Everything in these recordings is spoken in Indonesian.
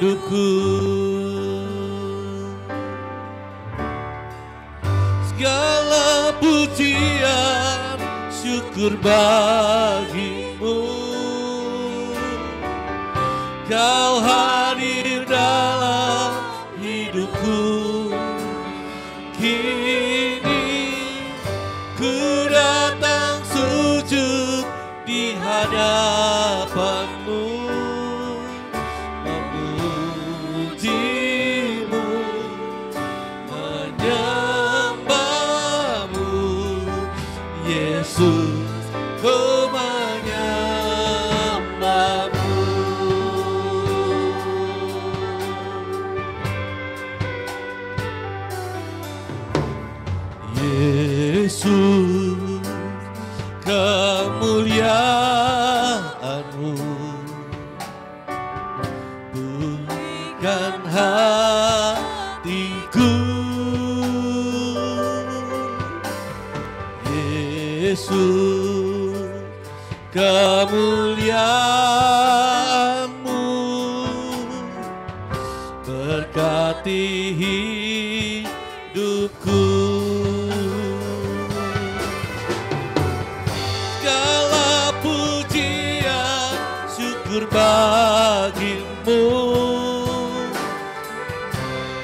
hidupku. Segala pujian syukur bagimu, Kau hadir dalam hidupku. Kini ku datang sujud di hadapanmu, memujimu, menyembahmu, Yesus, ku menyembahmu. Yesus, kemuliaan-Mu bukan hatiku. Yesus, kemuliaan-Mu berkati hidupku. Segala pujian syukur bagimu,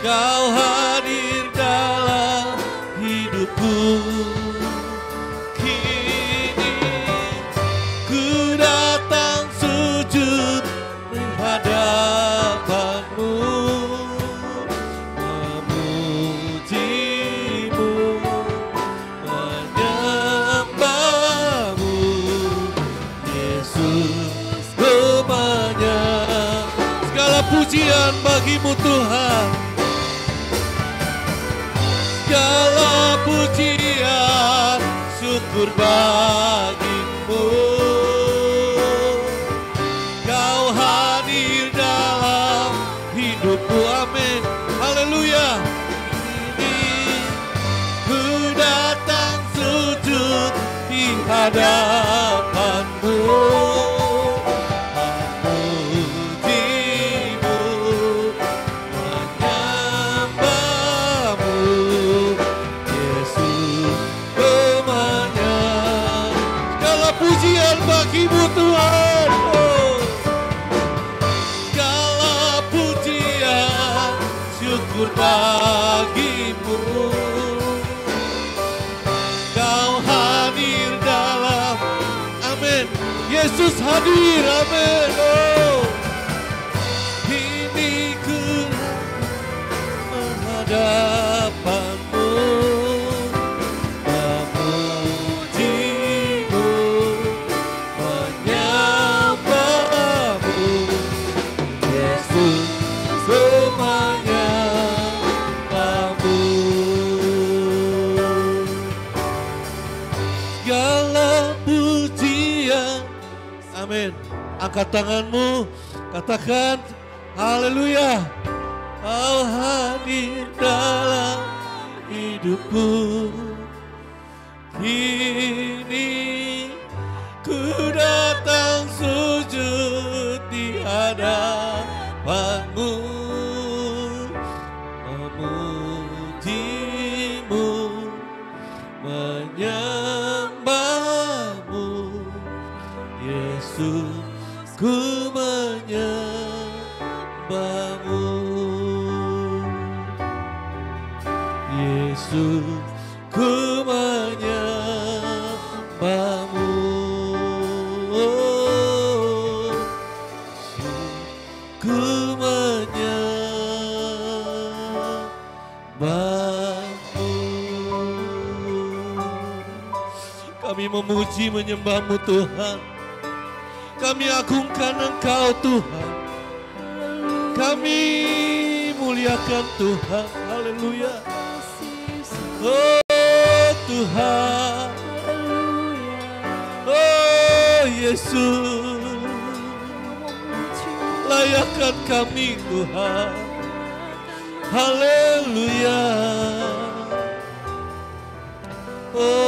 Kau hadir dalam hidupku. Kini ku datang sujud menghadapanmu, memujimu, menyembahmu, Yesus, ku menyembah. Segala pujian bagimu Tuhan, segala pujian syukur bagimu, Kau hadir dalam hidupku. Amin, haleluya. Ini ku datang sujud di hadapanmu, memujimu, menyembahmu, Yesus, ku menyembah. Segala pujian bagimu Tuhan, oh. Segala pujian syukur bagimu, Kau hadir dalam, amin, Yesus hadir, amin, oh. Ini ku menghadapanmu, memujimu, menyembahmu, Yesus, ku menyembahmu. Segala pujian, amin. Angkat tanganmu, katakan haleluya. Kau hadir dalam hidupku. Kini ku datang sujud di hadapanmu, memujimu, menyembahmu, Yesus, ku menyembahmu, Yesus, ku menyembahmu, oh, ku menyembahmu. Kami memuji menyembahmu Tuhan. Kami agungkan Engkau Tuhan. Kami muliakan Tuhan. Haleluya. Oh Tuhan. Oh Yesus. Layakkan kami Tuhan. Haleluya. Oh.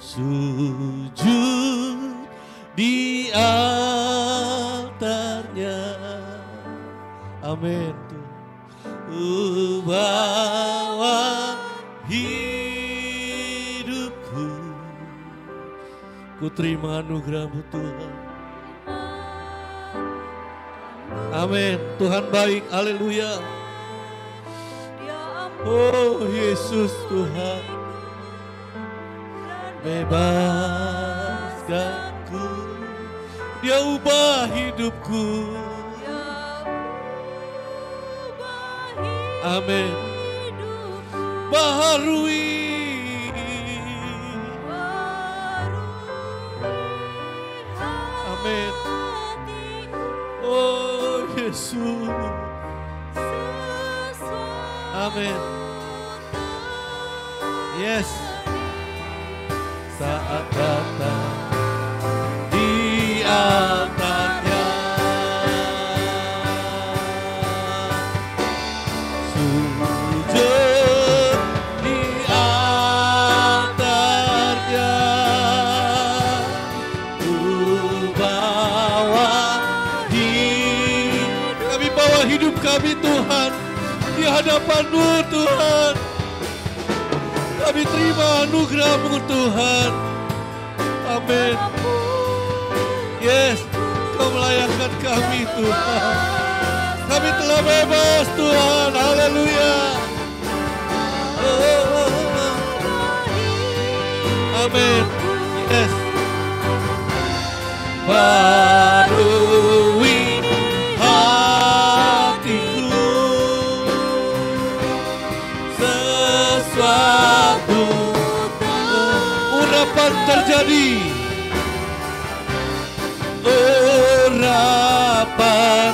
sujud di altarnya. Amin. Bawa hidupku, ku terima anugerah-Mu Tuhan. Amin. Tuhan baik, haleluya. Oh Yesus Tuhan, bebaskanku, Dia ubah hidupku. Amin. Baharui. Amin. Oh Yesus. Amin. Yes. Saat datang di altarnya, sujud di altarnya, ku bawa hidup. Kami bawa hidup kami Tuhan di hadapan-Mu Tuhan. Kami terima anugerah-Mu Tuhan. Amin. Yes, Kau melayakkan kami Tuhan. Kami telah bebas Tuhan. Haleluya. Amin. Yes. Barui hatiku, sesuatu urapan terjadi, urapan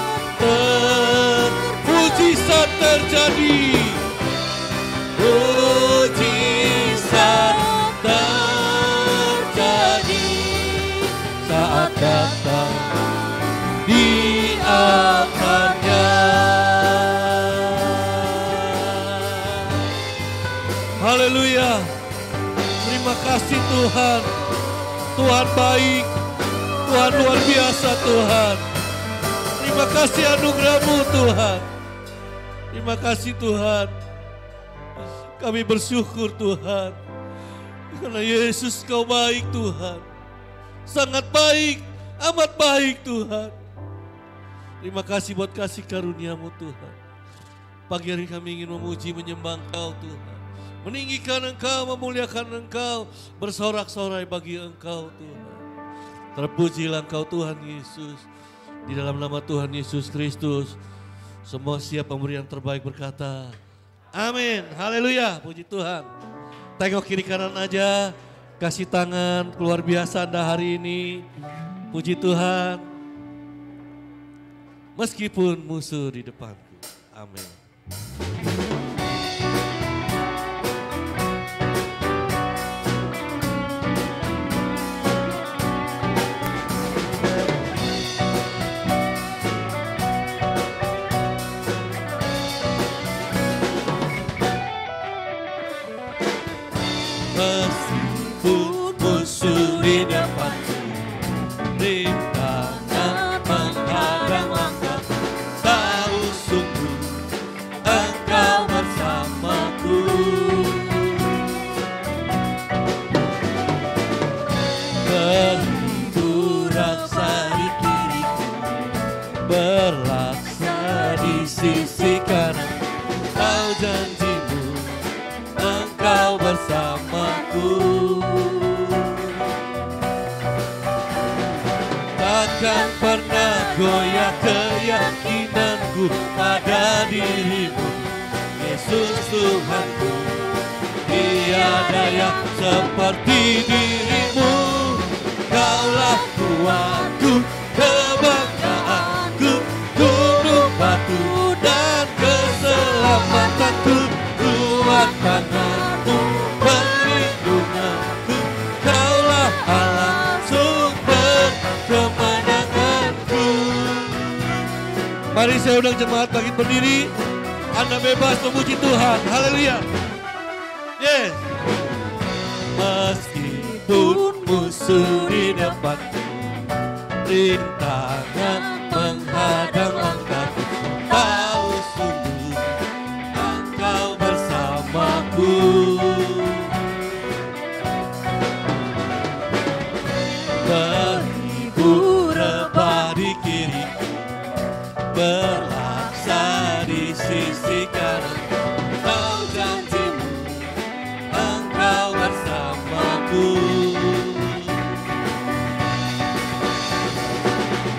mujizat terjadi, mujizat terjadi saat datang di altarnya. Haleluya. Terima kasih Tuhan. Tuhan baik. Tuhan luar biasa Tuhan. Terima kasih anugerah-Mu Tuhan. Terima kasih Tuhan. Kami bersyukur Tuhan. Karena Yesus Kau baik Tuhan. Sangat baik, amat baik Tuhan. Terima kasih buat kasih karunia-Mu Tuhan. Pagi hari kami ingin memuji menyembah Engkau Tuhan. Meninggikan Engkau, memuliakan Engkau, bersorak-sorai bagi Engkau Tuhan. Terpujilah Engkau Tuhan Yesus. Di dalam nama Tuhan Yesus Kristus, semua siap pemberian terbaik berkata, amin. Haleluya, puji Tuhan. Tengok kiri kanan aja, kasih tangan, luar biasa Anda hari ini. Puji Tuhan. Meskipun musuh di depanku. Amin. Meskipun musuh di depanku, rintangan menghadang langkahku, tahu sungguh Engkau bersamaku. Beritu raksa di kiriku, berlaksa di sisi kanan, Kau janjimu Engkau bersamaku. Takkan pernah goyah keyakinanku pada dirimu, Yesus Tuhanku. Tiada yang seperti dirimu, Kaulah kuatku, kebanggaanku, gunung batu dan keselamatanku. Kuat tanganmu, perlindunganku, Kaulah Allah, sumber kemenanganku. Mari saya undang jemaat bangkit berdiri. Anda bebas memuji Tuhan. Haleluya. Yes. Meskipun musuh di depanku, rintangan menghadang langkahku. Tahu sungguh Engkau bersamaku. Berhibur rebah di kiri, berlaksa di sisi kanan. Kau janjimu Engkau bersamaku.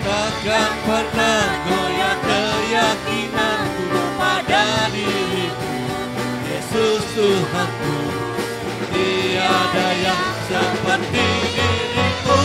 Takkan pernah goyah keyakinanku pada dirimu, Yesus Tuhanku. Tiada yang seperti dirimu.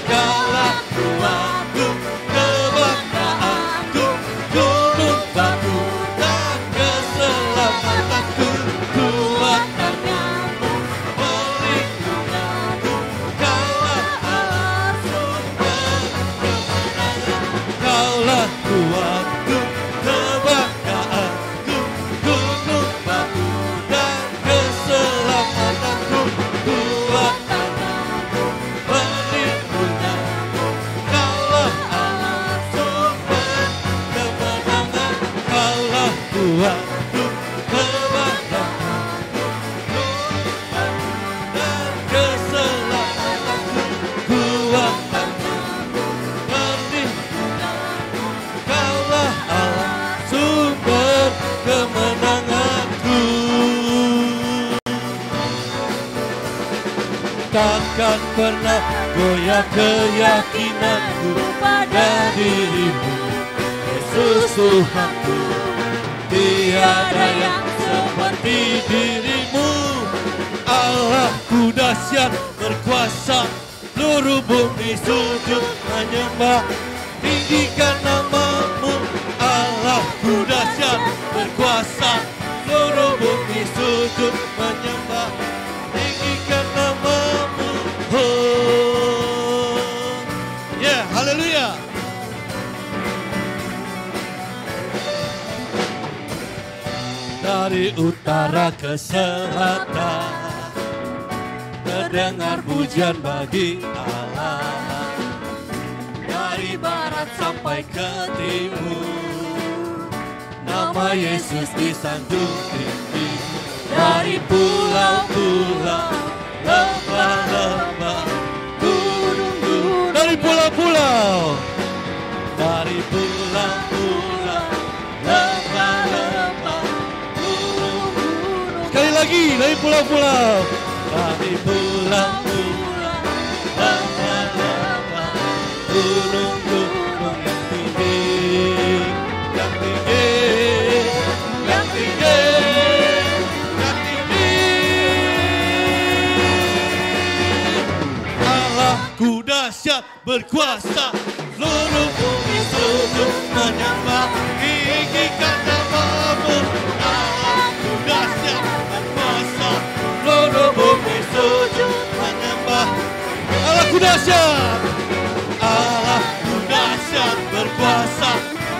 Kaulah kuatku, kebanggaanku, gunung batu dan keselamatanku. Kuat tanganmu, perlindunganku, Kaulah Allah sumber kemenangan. Kaulah kuatku, kebanggaanku, gunung batu dan keselamatanku. Kuat tanganmu, perlindunganku, Kaulah Allah sumber kemenangan. Kaulah kuatku, kebanggaanku, dan keselamatanku. Kuat tanganmu, perlindunganku, Kaulah Allah sumber kemenanganku. Takkan pernah goyah keyakinanku pada dirimu, Yesus Tuhanku. Tiada yang seperti dirimu. Allahku dahsyat berkuasa, seluruh bumi sujud menyembah, tinggikan namamu. Allahku dahsyat berkuasa, seluruh bumi sujud menyembah, tinggikan namamu. Oh, yeah, haleluya. Dari utara ke selatan terdengar pujian bagi Allah. Dari barat sampai ke timur, nama Yesus disanjung tinggi. Dari pulau-pulau, lembah-lembah, gunung-gunung, dari pulau-pulau, dari pulau-pulau, lembah-lembah, gunung-gunung. Sekali lagi, dari pulau-pulau, dari pulau-pulau, lembah-lembah, gunung-gunung yang tinggi, yang tinggi, yang tinggi. Allahku dahsyat berkuasa, seluruh bumi sujud menyembah, tinggikan namamu. Allahku dahsyat berkuasa, seluruh bumi sujud menyembah. Allahku dahsyat, Allahku dahsyat berkuasa,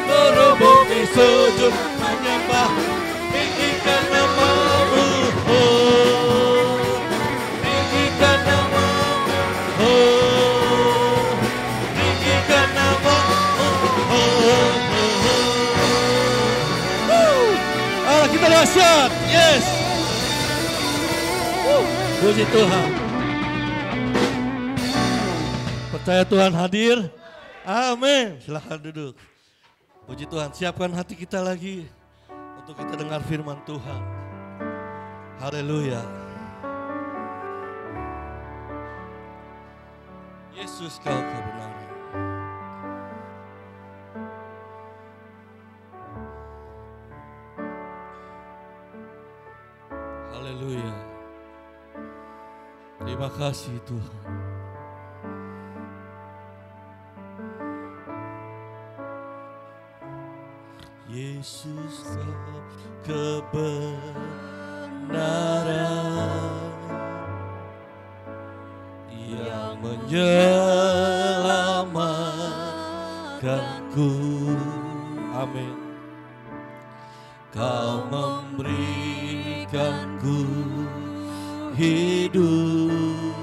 seluruh bumi sujud menyembah, tinggikan namamu. Oh, tinggikan namamu. Oh, tinggikan namamu. Allah kita dahsyat. Yes. Puji Tuhan. Percaya Tuhan hadir. Amin. Silahkan duduk. Puji Tuhan. Siapkan hati kita lagi untuk kita dengar firman Tuhan. Haleluya. Yesus kau kebenaran. Haleluya. Terima kasih Tuhan. Yesus kau kebenaran yang menyelamatkanku. Amin. Kau memberikanku hidup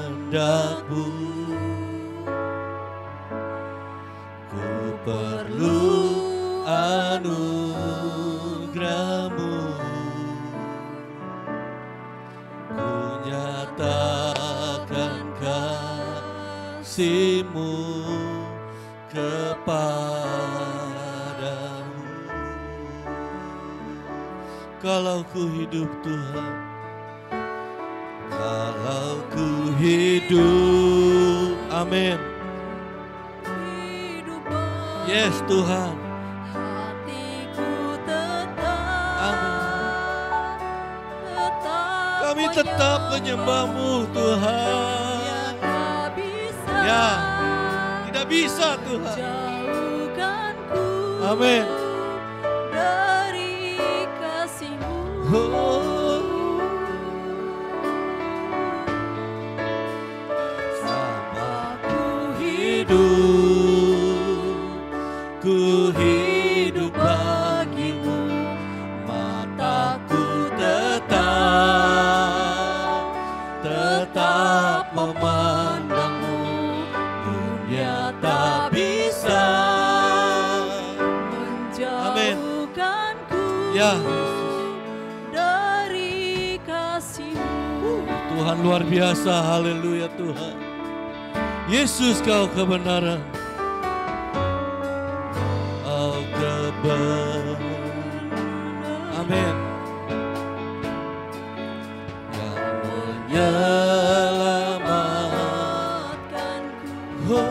kehendak-Mu. Ku perlu anugerah-Mu. Ku nyatakan kasih-Mu kepadamu. Kalau ku hidup Tuhan, kalau ku hidup, amin. Yes Tuhan, hatiku tetap, amin. tetap Kami tetap menyembah-Mu Tuhan. tak bisa, Ya, tidak bisa Tuhan. jauhkanku Amin. dari kasih-Mu. Sama ku hidup bagi-Mu, mataku tetap memandang-Mu. Dunia tak bisa menjauhkanku ya dari kasih-Mu. Tuhan luar biasa, haleluya Tuhan. Yesus Kau kebenaran, Kau kebenaran, amin. Yang menyelamatkanku,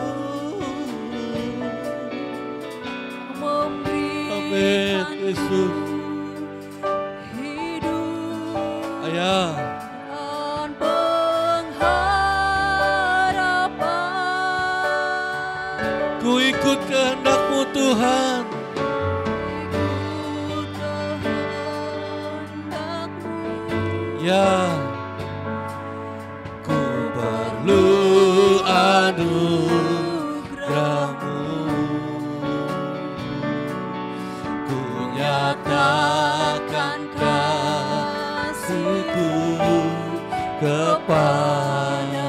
amin Yesus. Hidup Ayah, dan pengharapan, ku ikut kehendak-Mu Tuhan. ikut kehendak-Mu. Ya, ku perlu anugerah-Mu. Ku nyatakan kasih-Ku kepada.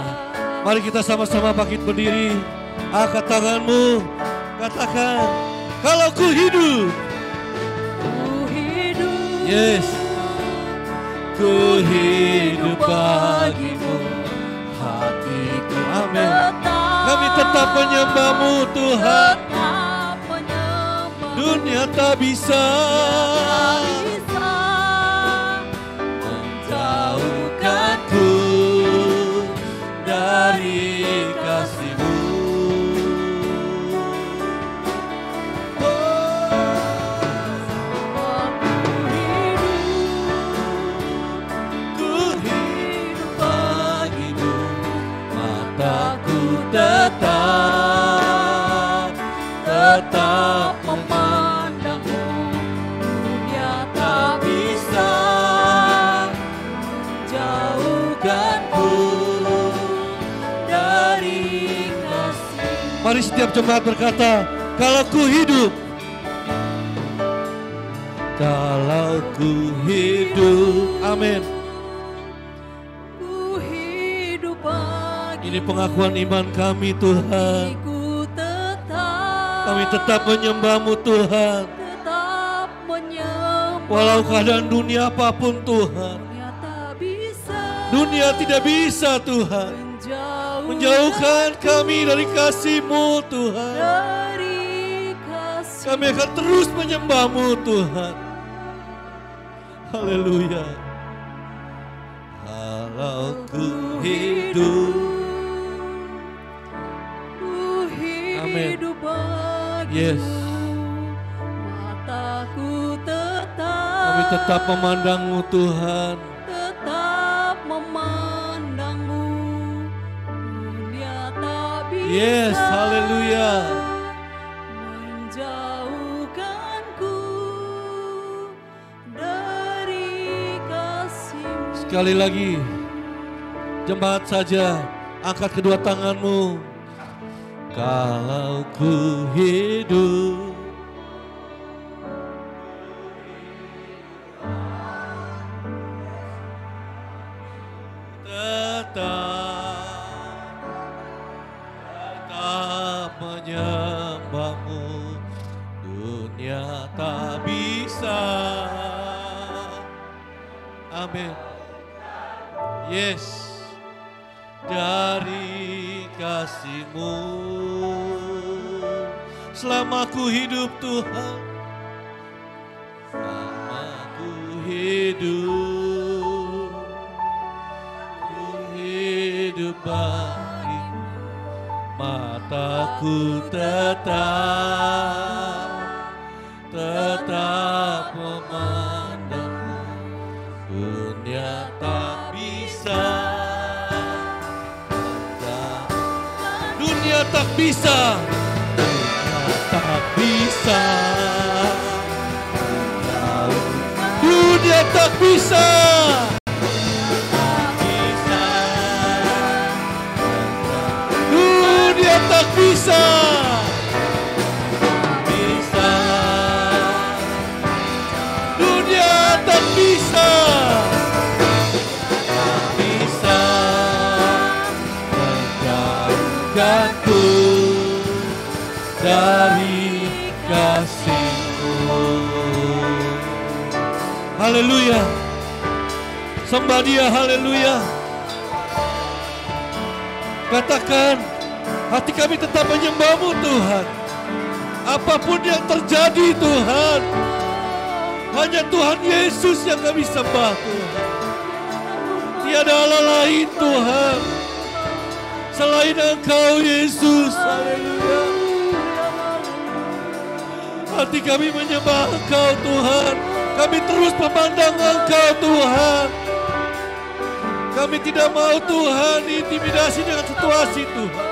Mari kita sama-sama bangkit berdiri. Angkat tanganmu, katakan, kalau ku hidup. Ku hidup, Yes. Ku hidup bagi-Mu, hatiku, amin. Kami tetap menyembah-Mu Tuhan. tetap menyembah. Dunia tak bisa Bisa menjauhkanku dari kasih-Mu. Ku hidup bagi-Mu, mataku tetap memandang-Mu. Dunia tak bisa jauhkanku dari kasih. Mari setiap jemaat berkata, kalau ku hidup. Kalau ku hidup, amin. Ku hidup bagi Ini pengakuan iman kami Tuhan. Kami tetap menyembah-Mu Tuhan. tetap menyembah. Walau keadaan dunia apapun Tuhan. Dunia tak bisa Dunia tidak bisa Tuhan menjauhkan kami dari kasih-Mu Tuhan. dari kasih. Kami akan terus menyembah-Mu Tuhan. Haleluya. Kalau ku hidup. Ku Amin. hidup bagi Yes. mataku tetap. Kami tetap memandang-Mu Tuhan. tetap memandang-Mu. Dunia tak bisa Yes, haleluya. menjauhkanku dari kasih-Mu. Sekali lagi, jemaat saja, angkat kedua tanganmu. Kalau ku hidup, nyata, tetap menyembahmu, dunia tak bisa. Amin. Yes, dari kasih-Mu selama ku hidup Tuhan, selama ku hidup bagi mataku tetap memandangmu, dunia tak bisa, dunia tak bisa, tak bisa, dunia tak bisa, dunia tak bisa, dunia tak bisa, menjauhkanku dari kasih-Mu. Haleluya. Sembah Dia, haleluya. Katakan, hati kami tetap menyembah-Mu Tuhan. Apapun yang terjadi Tuhan, hanya Tuhan Yesus yang kami sembah Tuhan. Tiada Allah lain Tuhan selain Engkau Yesus. Haleluya. Hati kami menyembah Engkau Tuhan. Kami terus memandang Engkau Tuhan. Kami tidak mau Tuhan diintimidasi dengan situasi Tuhan.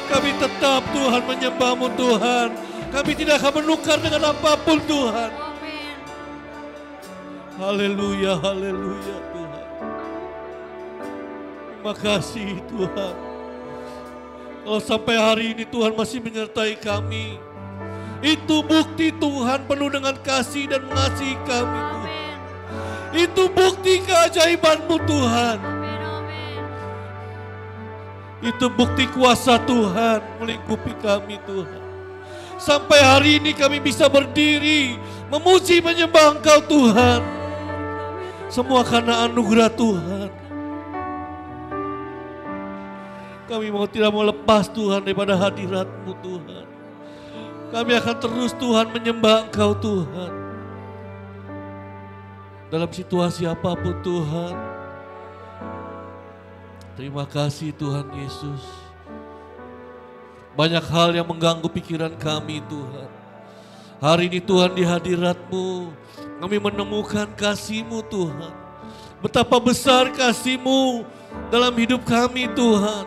Kami tetap Tuhan menyembah-Mu Tuhan. Kami tidak akan menukar dengan apapun Tuhan. Haleluya, haleluya Tuhan. Terima kasih Tuhan. Kalau sampai hari ini Tuhan masih menyertai kami, itu bukti Tuhan penuh dengan kasih dan mengasihi kami Tuhan. Itu bukti keajaiban-Mu Tuhan. Itu bukti kuasa Tuhan melingkupi kami Tuhan. Sampai hari ini kami bisa berdiri memuji menyembah Engkau Tuhan. Semua karena anugerah Tuhan. Kami tidak mau lepas Tuhan daripada hadirat-Mu Tuhan. Kami akan terus Tuhan menyembah Engkau Tuhan. Dalam situasi apapun Tuhan. Terima kasih Tuhan Yesus. Banyak hal yang mengganggu pikiran kami Tuhan. Hari ini Tuhan di hadirat-Mu, kami menemukan kasih-Mu Tuhan. Betapa besar kasih-Mu dalam hidup kami Tuhan.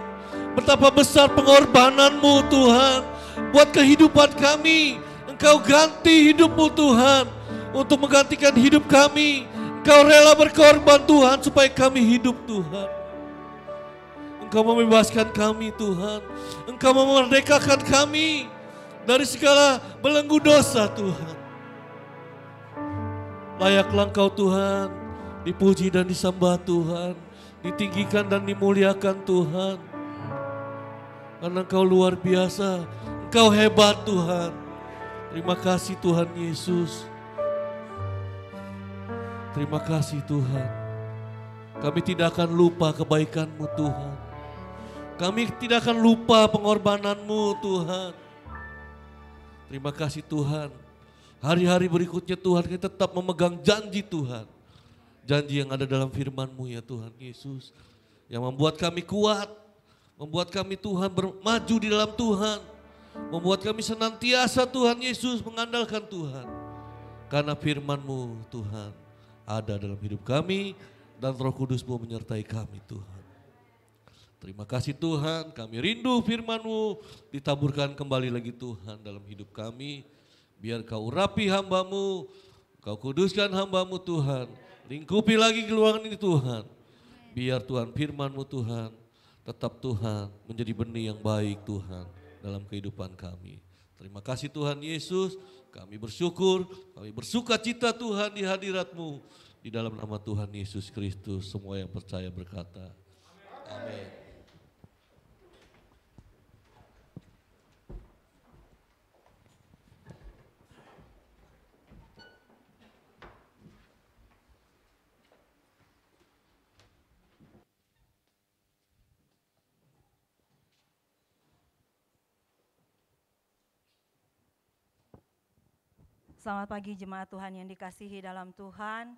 Betapa besar pengorbanan-Mu Tuhan. Buat kehidupan kami, Engkau ganti hidup-Mu Tuhan. Untuk menggantikan hidup kami, Engkau rela berkorban Tuhan supaya kami hidup Tuhan. Engkau membebaskan kami Tuhan. Engkau memerdekakan kami dari segala belenggu dosa Tuhan. Layaklah Engkau Tuhan, dipuji dan disembah Tuhan. Ditinggikan dan dimuliakan Tuhan. Karena Engkau luar biasa, Engkau hebat Tuhan. Terima kasih Tuhan Yesus. Terima kasih Tuhan. Kami tidak akan lupa kebaikan-Mu Tuhan. Kami tidak akan lupa pengorbanan-Mu Tuhan. Terima kasih Tuhan. Hari-hari berikutnya Tuhan kami tetap memegang janji Tuhan. Janji yang ada dalam firman-Mu ya Tuhan Yesus. Yang membuat kami kuat. Membuat kami Tuhan maju di dalam Tuhan. Membuat kami senantiasa Tuhan Yesus mengandalkan Tuhan. Karena firman-Mu Tuhan ada dalam hidup kami dan Roh Kudus-Mu menyertai kami Tuhan. Terima kasih Tuhan, kami rindu firman-Mu ditaburkan kembali lagi Tuhan dalam hidup kami. Biar Kau urapi hamba-Mu, Kau kuduskan hamba-Mu Tuhan. Lingkupi lagi keluaran ini Tuhan. Biar Tuhan firman-Mu Tuhan tetap Tuhan menjadi benih yang baik Tuhan dalam kehidupan kami. Terima kasih Tuhan Yesus. Kami bersyukur, kami bersuka cita Tuhan di hadirat-Mu. Di dalam nama Tuhan Yesus Kristus, semua yang percaya berkata, amin. Selamat pagi jemaat Tuhan yang dikasihi dalam Tuhan.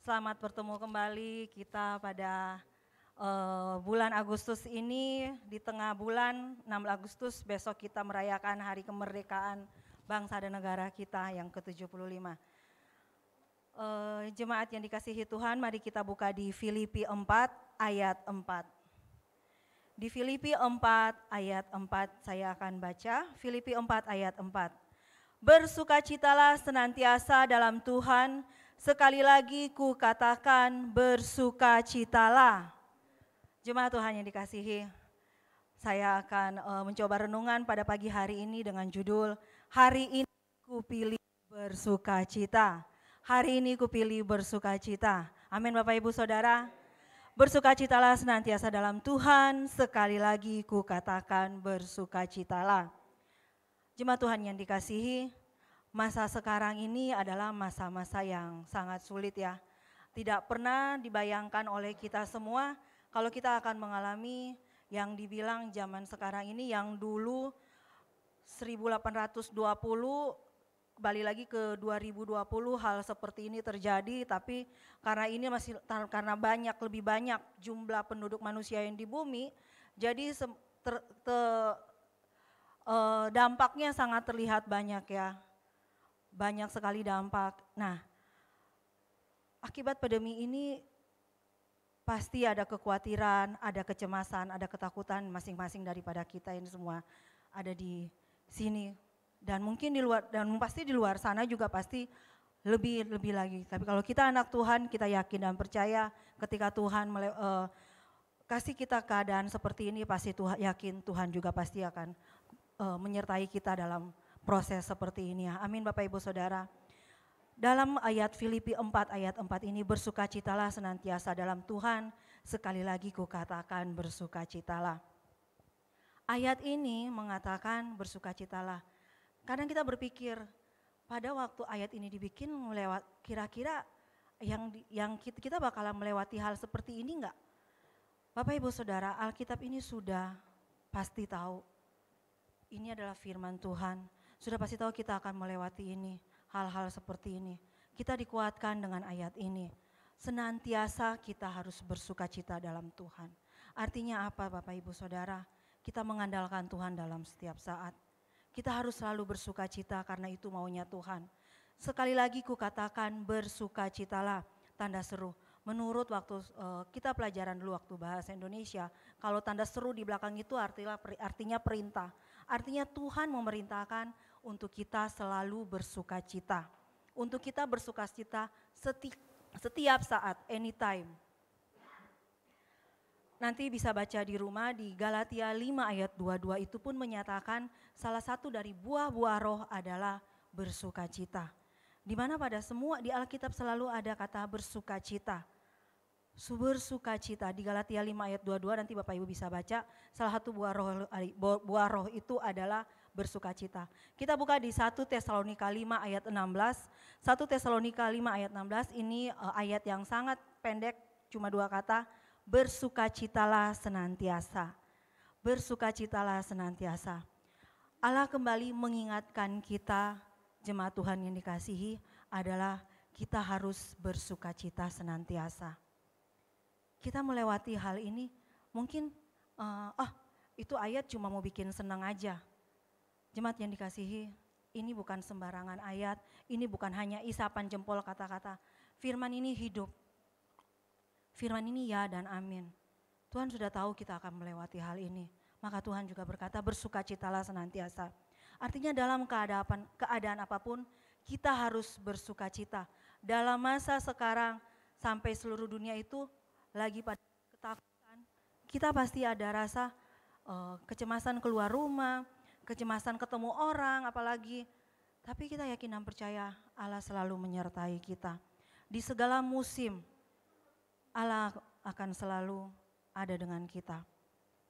Selamat bertemu kembali kita pada bulan Agustus ini. Di tengah bulan 6 Agustus besok kita merayakan hari kemerdekaan bangsa dan negara kita yang ke-75. Jemaat yang dikasihi Tuhan, mari kita buka di Filipi 4 ayat 4. Di Filipi 4 ayat 4 saya akan baca. Filipi 4 ayat 4. Bersukacitalah senantiasa dalam Tuhan, sekali lagi ku katakan bersukacitalah. Jemaat Tuhan yang dikasihi, saya akan mencoba renungan pada pagi hari ini dengan judul, Hari ini ku pilih bersukacita. Hari ini ku pilih bersukacita. Amin Bapak Ibu Saudara. Bersukacitalah senantiasa dalam Tuhan, sekali lagi ku katakan bersukacitalah. Jemaat Tuhan yang dikasihi, masa sekarang ini adalah masa-masa yang sangat sulit ya. Tidak pernah dibayangkan oleh kita semua kalau kita akan mengalami yang dibilang zaman sekarang ini yang dulu 1820 kembali lagi ke 2020 hal seperti ini terjadi, tapi karena ini karena lebih banyak jumlah penduduk manusia yang di bumi, jadi dampaknya sangat terlihat banyak ya, banyak sekali dampak. Nah, akibat pandemi ini pasti ada kekhawatiran, ada kecemasan, ada ketakutan masing-masing daripada kita ini semua ada di sini. Dan mungkin di luar, dan pasti di luar sana juga pasti lebih lagi. Tapi kalau kita anak Tuhan, kita yakin dan percaya ketika Tuhan kasih kita keadaan seperti ini, pasti Tuhan yakin Tuhan juga pasti akan menyertai kita dalam proses seperti ini ya. Amin Bapak Ibu Saudara. Dalam ayat Filipi 4 ayat 4 ini, bersukacitalah senantiasa dalam Tuhan, sekali lagi ku katakan bersukacitalah. Ayat ini mengatakan bersukacitalah. Kadang kita berpikir pada waktu ayat ini dibikin kira-kira yang kita bakalan melewati hal seperti ini enggak? Bapak Ibu Saudara, Alkitab ini sudah pasti tahu. Ini adalah firman Tuhan, sudah pasti tahu kita akan melewati ini, hal-hal seperti ini. Kita dikuatkan dengan ayat ini, senantiasa kita harus bersukacita dalam Tuhan. Artinya apa Bapak Ibu Saudara? Kita mengandalkan Tuhan dalam setiap saat. Kita harus selalu bersukacita karena itu maunya Tuhan. Sekali lagi ku katakan bersukacitalah, tanda seru. Menurut waktu kita pelajaran dulu waktu bahasa Indonesia, kalau tanda seru di belakang itu artinya perintah. Artinya Tuhan memerintahkan untuk kita selalu bersukacita. Untuk kita bersukacita setiap saat, anytime. Nanti bisa baca di rumah di Galatia 5 ayat 22 itu pun menyatakan salah satu dari buah-buah roh adalah bersukacita. Di mana pada semua di Alkitab selalu ada kata bersukacita. Bersukacita di Galatia 5 ayat 22 nanti Bapak Ibu bisa baca, salah satu buah roh itu adalah bersukacita. Kita buka di 1 Tesalonika 5 ayat 16. 1 Tesalonika 5 ayat 16 ini ayat yang sangat pendek, cuma 2 kata, bersukacitalah senantiasa. Bersukacitalah senantiasa. Allah kembali mengingatkan kita, jemaat Tuhan yang dikasihi, adalah kita harus bersukacita senantiasa. Kita melewati hal ini, mungkin itu ayat cuma mau bikin senang aja. Jemaat yang dikasihi, ini bukan sembarangan ayat, ini bukan hanya isapan jempol kata-kata. Firman ini hidup. Firman ini ya dan amin. Tuhan sudah tahu kita akan melewati hal ini. Maka Tuhan juga berkata bersukacitalah senantiasa. Artinya dalam keadaan apapun kita harus bersukacita. Dalam masa sekarang sampai seluruh dunia itu lagi pada ketakutan, kita pasti ada rasa kecemasan keluar rumah, kecemasan ketemu orang apalagi. Tapi kita yakin dan percaya Allah selalu menyertai kita. Di segala musim, Allah akan selalu ada dengan kita.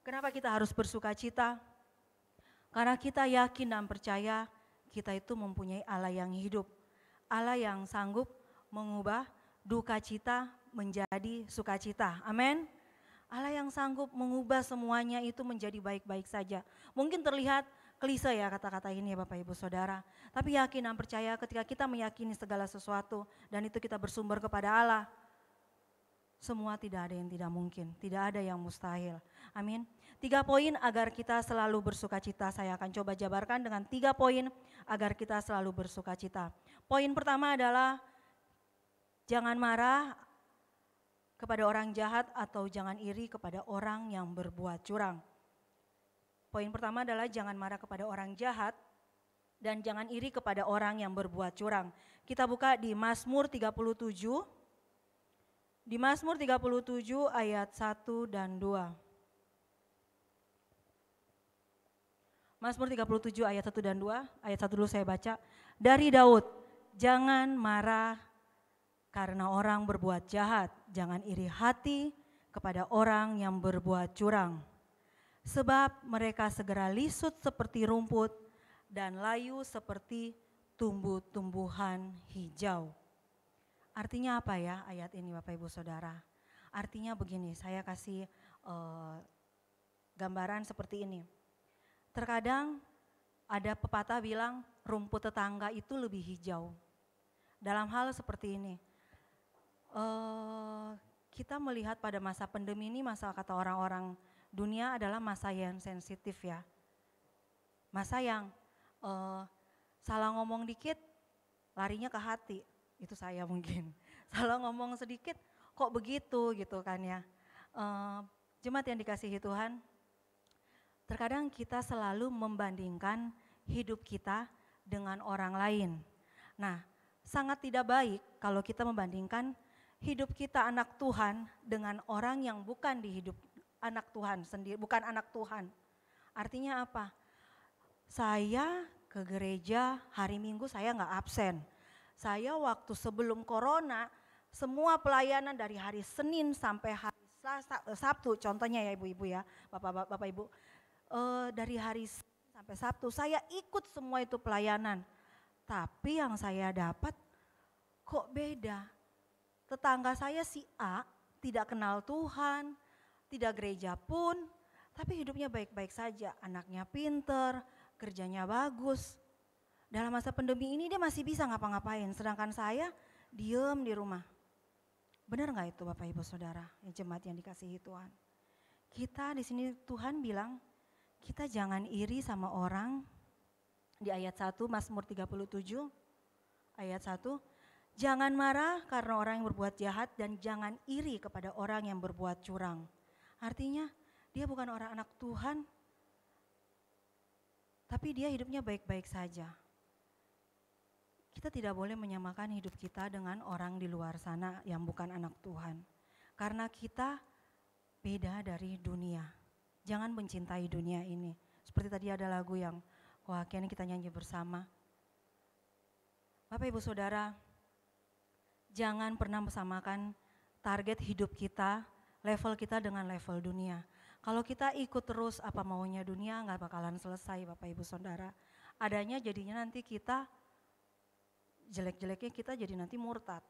Kenapa kita harus bersuka cita? Karena kita yakin dan percaya kita itu mempunyai Allah yang hidup. Allah yang sanggup mengubah duka cita menjadi sukacita. Amin. Allah yang sanggup mengubah semuanya itu menjadi baik-baik saja. Mungkin terlihat klise ya kata-kata ini ya Bapak Ibu Saudara. Tapi yakin dan percaya ketika kita meyakini segala sesuatu dan itu kita bersumber kepada Allah. Semua tidak ada yang tidak mungkin, tidak ada yang mustahil. Amin. 3 poin agar kita selalu bersuka cita. Saya akan coba jabarkan dengan 3 poin agar kita selalu bersuka cita. Poin pertama adalah jangan marah kepada orang jahat atau jangan iri kepada orang yang berbuat curang. Poin pertama adalah jangan marah kepada orang jahat dan jangan iri kepada orang yang berbuat curang. Kita buka di Mazmur 37. Di Mazmur 37 ayat 1 dan 2. Mazmur 37 ayat 1 dan 2, ayat 1 dulu saya baca. Dari Daud, jangan marah karena orang berbuat jahat, jangan iri hati kepada orang yang berbuat curang. Sebab mereka segera lisut seperti rumput dan layu seperti tumbuh-tumbuhan hijau. Artinya apa ya ayat ini Bapak Ibu Saudara? Artinya begini, saya kasih gambaran seperti ini. Terkadang ada pepatah bilang rumput tetangga itu lebih hijau. Dalam hal seperti ini, kita melihat pada masa pandemi ini, masa kata orang-orang dunia adalah masa yang sensitif ya. Masa yang salah ngomong dikit larinya ke hati. Itu saya mungkin, salah ngomong sedikit kok begitu gitu kan ya. Jemaat yang dikasihi Tuhan, terkadang kita selalu membandingkan hidup kita dengan orang lain. Nah, sangat tidak baik kalau kita membandingkan hidup kita anak Tuhan dengan orang yang bukan di hidup anak Tuhan sendiri, bukan anak Tuhan. Artinya apa? Saya ke gereja hari Minggu saya nggak absen. Saya waktu sebelum corona, semua pelayanan dari hari Senin sampai hari Sabtu, contohnya ya ibu-ibu ya, bapak ibu, dari hari Senin sampai Sabtu saya ikut semua itu pelayanan. Tapi yang saya dapat kok beda. Tetangga saya si A tidak kenal Tuhan, tidak gereja pun, tapi hidupnya baik-baik saja, anaknya pinter, kerjanya bagus. Dalam masa pandemi ini dia masih bisa ngapa-ngapain, sedangkan saya diem di rumah. Benar nggak itu Bapak Ibu Saudara, ya jemaat yang dikasihi Tuhan? Kita di sini Tuhan bilang, kita jangan iri sama orang. Di ayat 1 Mazmur 37 ayat 1, jangan marah karena orang yang berbuat jahat dan jangan iri kepada orang yang berbuat curang. Artinya dia bukan orang anak Tuhan, tapi dia hidupnya baik-baik saja. Kita tidak boleh menyamakan hidup kita dengan orang di luar sana yang bukan anak Tuhan. Karena kita beda dari dunia. Jangan mencintai dunia ini. Seperti tadi ada lagu yang kayaknya kita nyanyi bersama. Bapak Ibu Saudara, jangan pernah mesamakan target hidup kita, level kita dengan level dunia. Kalau kita ikut terus apa maunya dunia nggak bakalan selesai Bapak Ibu Saudara. Adanya jadinya nanti kita jelek-jeleknya kita jadi nanti murtad.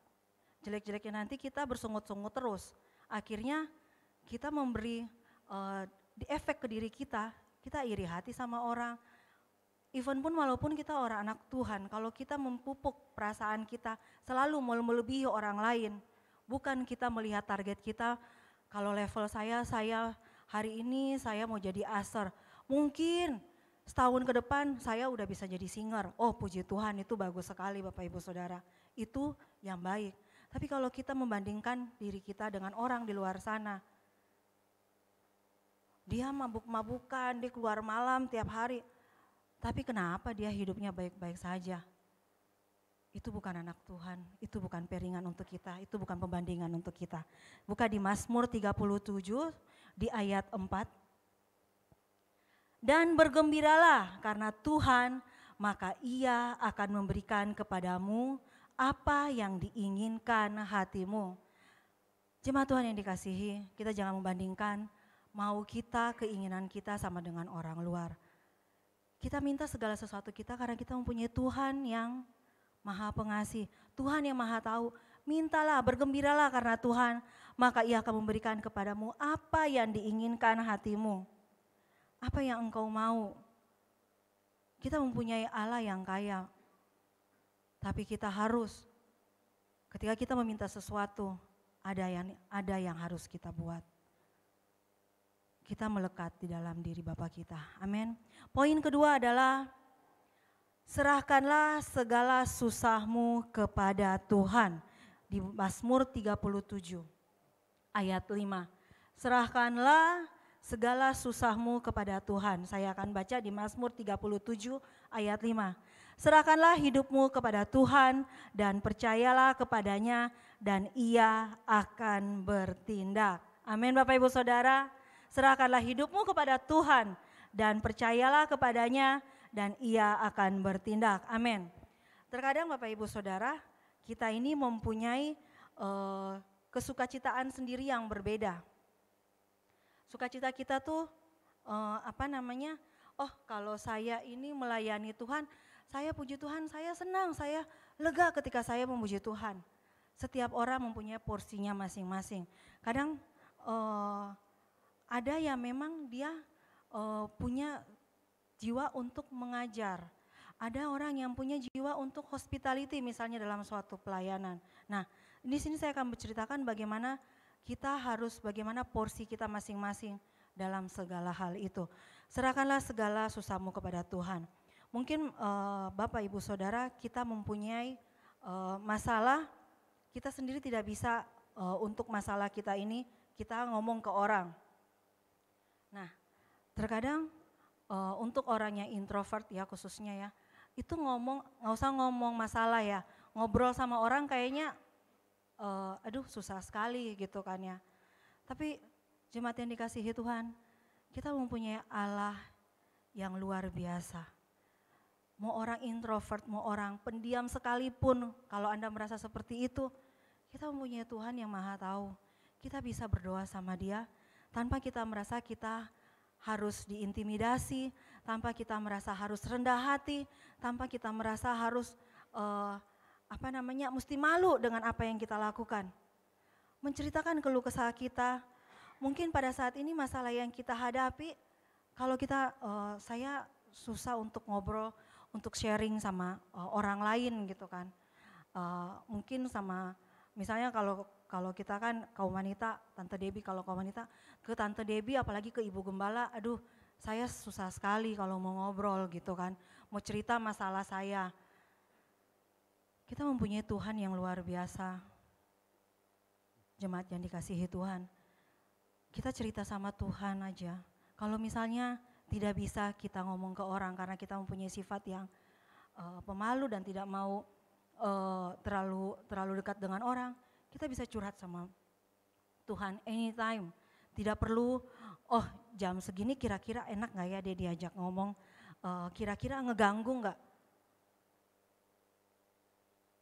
Jelek-jeleknya nanti kita bersungut-sungut terus. Akhirnya kita memberi efek ke diri kita iri hati sama orang. Even pun walaupun kita orang anak Tuhan, kalau kita memupuk perasaan kita selalu mau melebihi orang lain. Bukan kita melihat target kita, kalau level saya hari ini saya mau jadi aser. Mungkin setahun ke depan saya udah bisa jadi singer. Oh puji Tuhan, itu bagus sekali Bapak Ibu Saudara. Itu yang baik. Tapi kalau kita membandingkan diri kita dengan orang di luar sana. Dia mabuk-mabukan, dia keluar malam tiap hari. Tapi kenapa dia hidupnya baik-baik saja? Itu bukan anak Tuhan, itu bukan peringan untuk kita, itu bukan pembandingan untuk kita. Buka di Mazmur 37 di ayat 4. Dan bergembiralah karena Tuhan, maka Ia akan memberikan kepadamu apa yang diinginkan hatimu. Jemaat Tuhan yang dikasihi, kita jangan membandingkan mau kita, keinginan kita sama dengan orang luar. Kita minta segala sesuatu kita karena kita mempunyai Tuhan yang Maha Pengasih, Tuhan yang Maha Tahu. Mintalah, bergembiralah karena Tuhan, maka Ia akan memberikan kepadamu apa yang diinginkan hatimu. Apa yang engkau mau. Kita mempunyai Allah yang kaya, tapi kita harus, ketika kita meminta sesuatu, ada yang harus kita buat. Kita melekat di dalam diri Bapa kita. Amin. Poin kedua adalah serahkanlah segala susahmu kepada Tuhan. Di Mazmur 37 ayat 5. Serahkanlah segala susahmu kepada Tuhan. Saya akan baca di Mazmur 37 ayat 5. Serahkanlah hidupmu kepada Tuhan dan percayalah kepadanya dan Ia akan bertindak. Amin Bapak Ibu Saudara. Serahkanlah hidupmu kepada Tuhan dan percayalah kepadanya dan Ia akan bertindak. Amin. Terkadang Bapak Ibu Saudara, kita ini mempunyai kesukacitaan sendiri yang berbeda. Sukacita kita tuh kalau saya ini melayani Tuhan, saya puji Tuhan, saya senang, saya lega ketika saya memuji Tuhan. Setiap orang mempunyai porsinya masing-masing. Kadang ada yang memang dia punya jiwa untuk mengajar. Ada orang yang punya jiwa untuk hospitality misalnya dalam suatu pelayanan. Nah, di sini saya akan berceritakan bagaimana bagaimana porsi kita masing-masing dalam segala hal itu. Serahkanlah segala susahmu kepada Tuhan. Mungkin Bapak Ibu Saudara kita mempunyai masalah, kita sendiri tidak bisa untuk masalah kita ini kita ngomong ke orang. Nah, terkadang untuk orang yang introvert ya khususnya ya, itu nggak usah ngomong masalah ya, ngobrol sama orang kayaknya susah sekali gitu kan ya. Tapi jemaat yang dikasihi Tuhan, kita mempunyai Allah yang luar biasa. Mau orang introvert, mau orang pendiam sekalipun, kalau Anda merasa seperti itu, kita mempunyai Tuhan yang Maha Tahu. Kita bisa berdoa sama Dia tanpa kita merasa kita harus diintimidasi, tanpa kita merasa harus rendah hati, tanpa kita merasa harus mesti malu dengan apa yang kita lakukan. Menceritakan keluh kesah kita, mungkin pada saat ini masalah yang kita hadapi, kalau saya susah untuk ngobrol, untuk sharing sama orang lain gitu kan. Mungkin sama misalnya kalau kita kan kaum wanita, Tante Debbie kalau kaum wanita, ke Tante Debbie apalagi ke Ibu Gembala, saya susah sekali kalau mau ngobrol gitu kan, mau cerita masalah saya. Kita mempunyai Tuhan yang luar biasa. Jemaat yang dikasihi Tuhan, kita cerita sama Tuhan aja. Kalau misalnya tidak bisa kita ngomong ke orang karena kita mempunyai sifat yang pemalu dan tidak mau terlalu dekat dengan orang, kita bisa curhat sama Tuhan anytime. Tidak perlu, jam segini kira-kira enak gak ya dia diajak ngomong, kira-kira ngeganggu gak?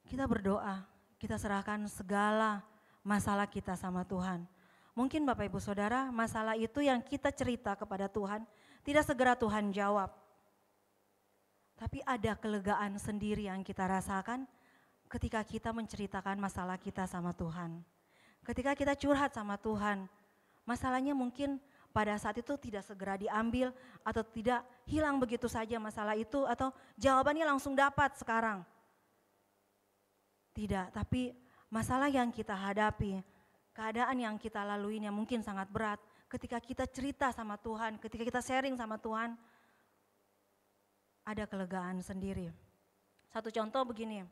Kita berdoa, kita serahkan segala masalah kita sama Tuhan. Mungkin Bapak Ibu Saudara, masalah itu yang kita cerita kepada Tuhan, tidak segera Tuhan jawab. Tapi ada kelegaan sendiri yang kita rasakan ketika kita menceritakan masalah kita sama Tuhan. Ketika kita curhat sama Tuhan, masalahnya mungkin pada saat itu tidak segera diambil atau tidak hilang begitu saja masalah itu atau jawabannya langsung dapat sekarang. Tidak, tapi masalah yang kita hadapi, keadaan yang kita lalui yang mungkin sangat berat, ketika kita cerita sama Tuhan, ketika kita sharing sama Tuhan, ada kelegaan sendiri. Satu contoh begini,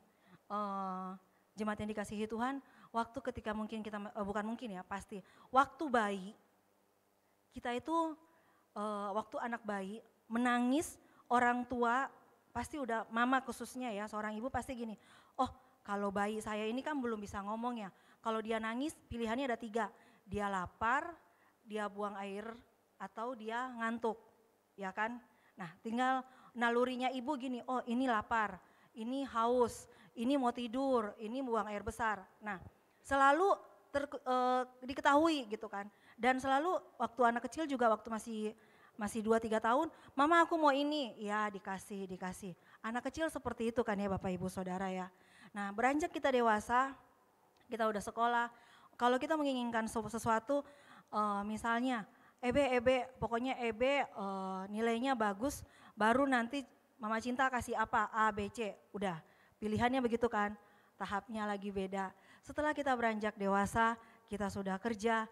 jemaat yang dikasihi Tuhan, waktu ketika mungkin kita, bukan mungkin ya pasti, waktu bayi, kita itu waktu anak bayi menangis, orang tua pasti udah, mama khususnya ya, seorang ibu pasti gini, kalau bayi saya ini kan belum bisa ngomong ya, kalau dia nangis pilihannya ada 3, dia lapar, dia buang air, atau dia ngantuk, ya kan. Nah tinggal nalurinya ibu gini, ini lapar, ini haus, ini mau tidur, ini buang air besar. Nah, selalu diketahui gitu kan. Dan selalu waktu anak kecil juga waktu masih 2-3 tahun, mama aku mau ini, ya dikasih. Anak kecil seperti itu kan ya Bapak Ibu Saudara ya. Nah beranjak kita dewasa, kita udah sekolah, kalau kita menginginkan sesuatu misalnya pokoknya nilainya bagus, baru nanti Mama Cinta kasih apa, A, B, C, udah pilihannya begitu kan, tahapnya lagi beda. Setelah kita beranjak dewasa, kita sudah kerja,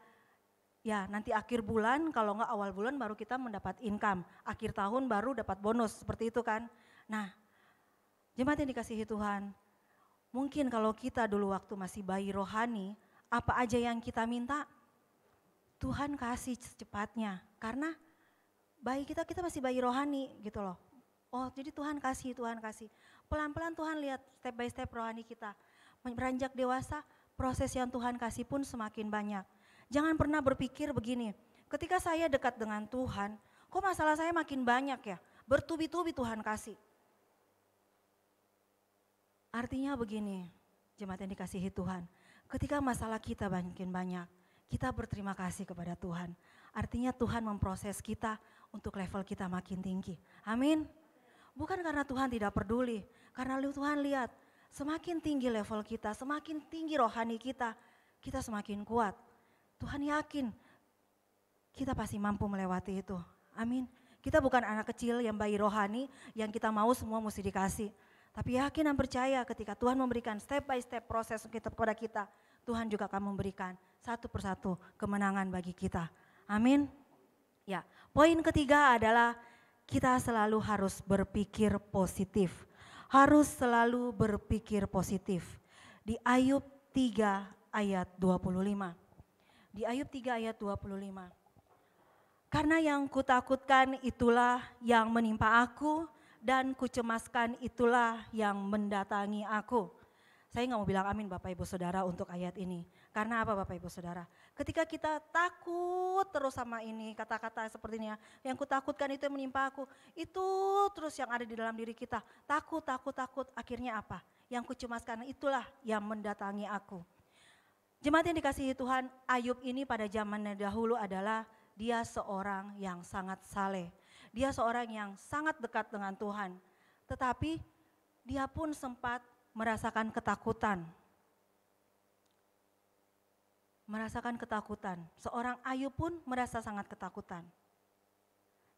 ya nanti akhir bulan kalau enggak awal bulan baru kita mendapat income, akhir tahun baru dapat bonus, seperti itu kan. Nah jemaat yang dikasihi Tuhan, mungkin kalau kita dulu waktu masih bayi rohani, apa aja yang kita minta, Tuhan kasih secepatnya. Karena bayi kita masih bayi rohani gitu loh. Oh jadi Tuhan kasih. Pelan-pelan Tuhan lihat step by step rohani kita. Beranjak dewasa, proses yang Tuhan kasih pun semakin banyak. Jangan pernah berpikir begini, ketika saya dekat dengan Tuhan, kok masalah saya makin banyak ya? Bertubi-tubi Tuhan kasih. Artinya begini, jemaat yang dikasihi Tuhan, ketika masalah kita makin banyak, kita berterima kasih kepada Tuhan. Artinya Tuhan memproses kita untuk level kita makin tinggi. Amin. Bukan karena Tuhan tidak peduli, karena Tuhan lihat semakin tinggi level kita, semakin tinggi rohani kita semakin kuat. Tuhan yakin kita pasti mampu melewati itu. Amin. Kita bukan anak kecil yang bayi rohani yang kita mau semua mesti dikasih. Tapi yakin dan percaya ketika Tuhan memberikan step by step proses kepada kita, Tuhan juga akan memberikan satu persatu kemenangan bagi kita. Amin. Ya, poin ketiga adalah kita selalu harus berpikir positif. Harus selalu berpikir positif. Di Ayub 3 ayat 25. Di Ayub 3 ayat 25. Karena yang kutakutkan itulah yang menimpa aku, dan kucemaskan itulah yang mendatangi aku. Saya nggak mau bilang amin Bapak Ibu Saudara untuk ayat ini. Karena apa Bapak Ibu Saudara? Ketika kita takut terus sama ini, kata-kata seperti ini ya, yang kutakutkan itu yang menimpa aku, itu terus yang ada di dalam diri kita. Takut, akhirnya apa? Yang kucemaskan itulah yang mendatangi aku. Jemaat yang dikasihi Tuhan, Ayub ini pada zaman dahulu adalah dia seorang yang sangat saleh. Dia seorang yang sangat dekat dengan Tuhan. Tetapi dia pun sempat merasakan ketakutan. Seorang Ayub pun merasa sangat ketakutan.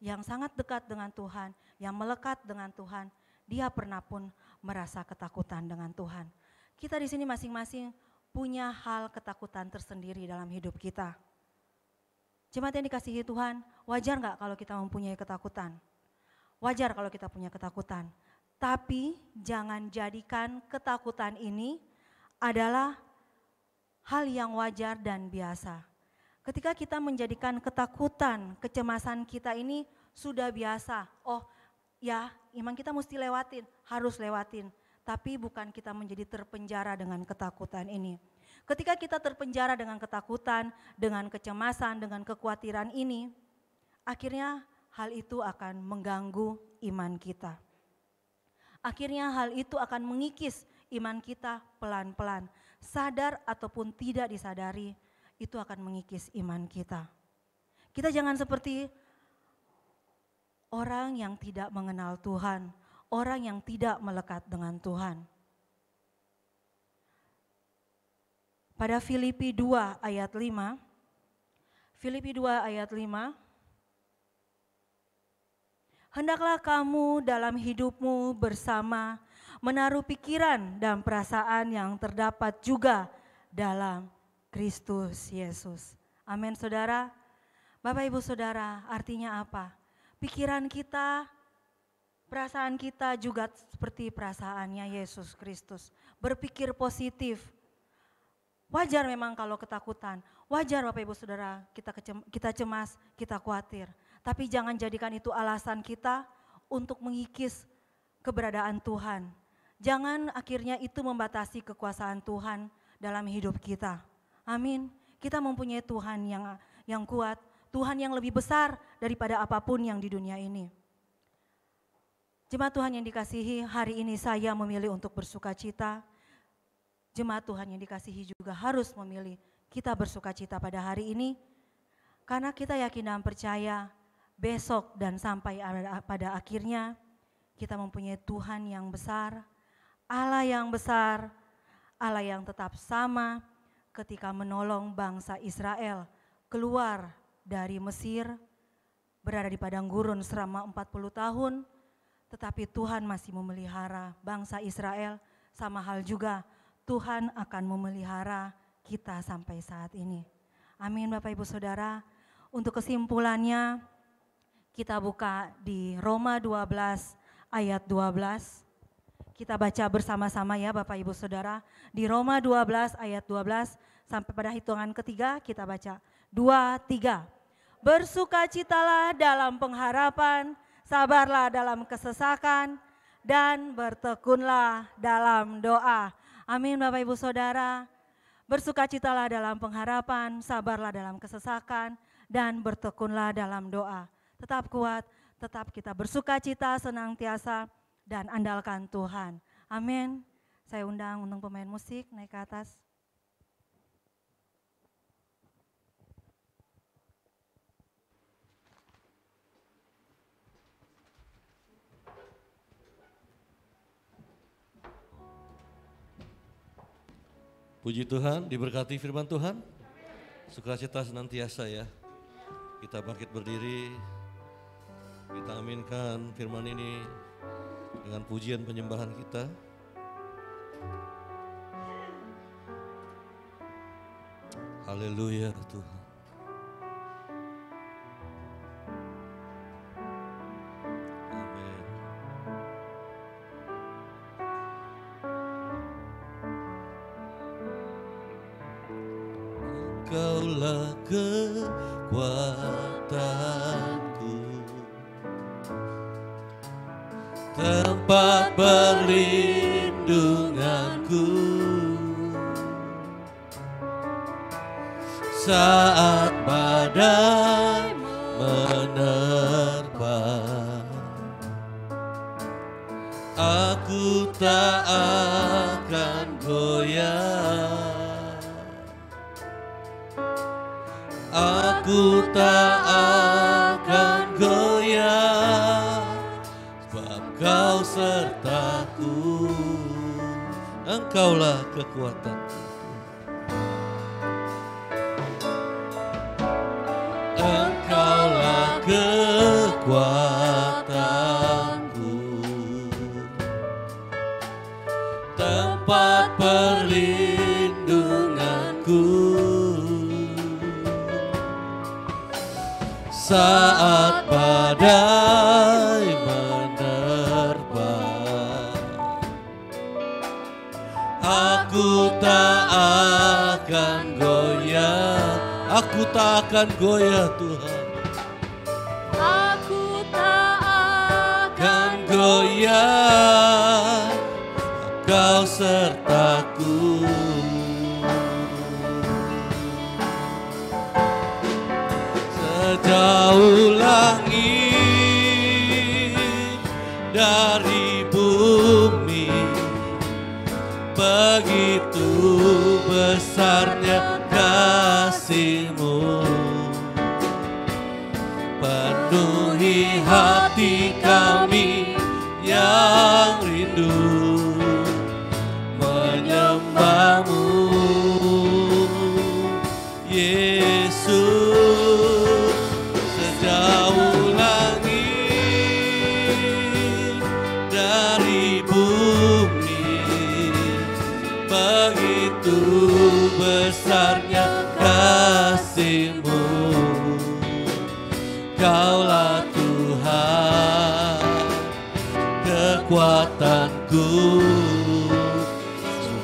Yang sangat dekat dengan Tuhan, yang melekat dengan Tuhan, dia pernah pun merasa ketakutan dengan Tuhan. Kita di sini masing-masing punya hal ketakutan tersendiri dalam hidup kita. Jemaat yang dikasihi Tuhan, wajar gak kalau kita mempunyai ketakutan? Wajar kalau kita punya ketakutan. Tapi jangan jadikan ketakutan ini adalah hal yang wajar dan biasa. Ketika kita menjadikan ketakutan, kecemasan kita ini sudah biasa. Oh ya, iman kita mesti lewatin, harus lewatin. Tapi bukan kita menjadi terpenjara dengan ketakutan ini. Ketika kita terpenjara dengan ketakutan, dengan kecemasan, dengan kekhawatiran ini, akhirnya hal itu akan mengganggu iman kita. Akhirnya hal itu akan mengikis iman kita pelan-pelan. Sadar ataupun tidak disadari, itu akan mengikis iman kita. Kita jangan seperti orang yang tidak mengenal Tuhan, orang yang tidak melekat dengan Tuhan. Pada Filipi 2 ayat 5, Filipi 2 ayat 5, hendaklah kamu dalam hidupmu bersama menaruh pikiran dan perasaan yang terdapat juga dalam Kristus Yesus. Amin saudara. Bapak Ibu Saudara, artinya apa? Pikiran kita, perasaan kita juga seperti perasaannya Yesus Kristus. Berpikir positif. Wajar memang kalau ketakutan, wajar Bapak Ibu Saudara kita cemas, kita khawatir. Tapi jangan jadikan itu alasan kita untuk mengikis keberadaan Tuhan. Jangan akhirnya itu membatasi kekuasaan Tuhan dalam hidup kita. Amin. Kita mempunyai Tuhan yang kuat, Tuhan yang lebih besar daripada apapun yang di dunia ini. Jemaat Tuhan yang dikasihi, hari ini saya memilih untuk bersuka cita. Jemaat Tuhan yang dikasihi juga harus memilih kita bersuka cita pada hari ini. Karena kita yakin dan percaya besok dan sampai pada akhirnya kita mempunyai Tuhan yang besar, Allah yang besar, Allah yang tetap sama ketika menolong bangsa Israel keluar dari Mesir, berada di padang gurun selama 40 tahun, tetapi Tuhan masih memelihara bangsa Israel, sama hal juga Tuhan akan memelihara kita sampai saat ini. Amin Bapak Ibu Saudara. Untuk kesimpulannya kita buka di Roma 12 ayat 12. Kita baca bersama-sama ya Bapak Ibu Saudara. Di Roma 12 ayat 12 sampai pada hitungan ketiga kita baca 2, 3. Bersukacitalah dalam pengharapan, sabarlah dalam kesesakan, dan bertekunlah dalam doa. Amin Bapak Ibu Saudara. Bersukacitalah dalam pengharapan, sabarlah dalam kesesakan, dan bertekunlah dalam doa. Tetap kuat, tetap kita bersukacita senantiasa dan andalkan Tuhan. Amin. Saya undang untuk pemain musik naik ke atas. Puji Tuhan, diberkati firman Tuhan. Sukacita senantiasa ya. Kita bangkit berdiri, kita aminkan firman ini dengan pujian penyembahan kita. Haleluya Tuhan. Amin. Engkaulah kekuatanku, tempat perlindunganku saat badai menerpa. Aku tak akan goyah, aku tak akan goyah, sebab Kau sertaku. Engkaulah kekuatanku, Engkaulah kekuatanku, tempat perlindunganku saat badai menerpa. Aku tak akan goyah, aku tak akan goyah Tuhan. Aku tak Akan goyah, Kau sertaku. Sejauh langit dari bumi, begitu besarnya kasih-Mu, penuhi hati kami yang rindu menyembah-Mu, Yesus. Sejauh langit dari bumi, begitu besarnya kasih-Mu. Kaulah Tuhan, kekuatanku,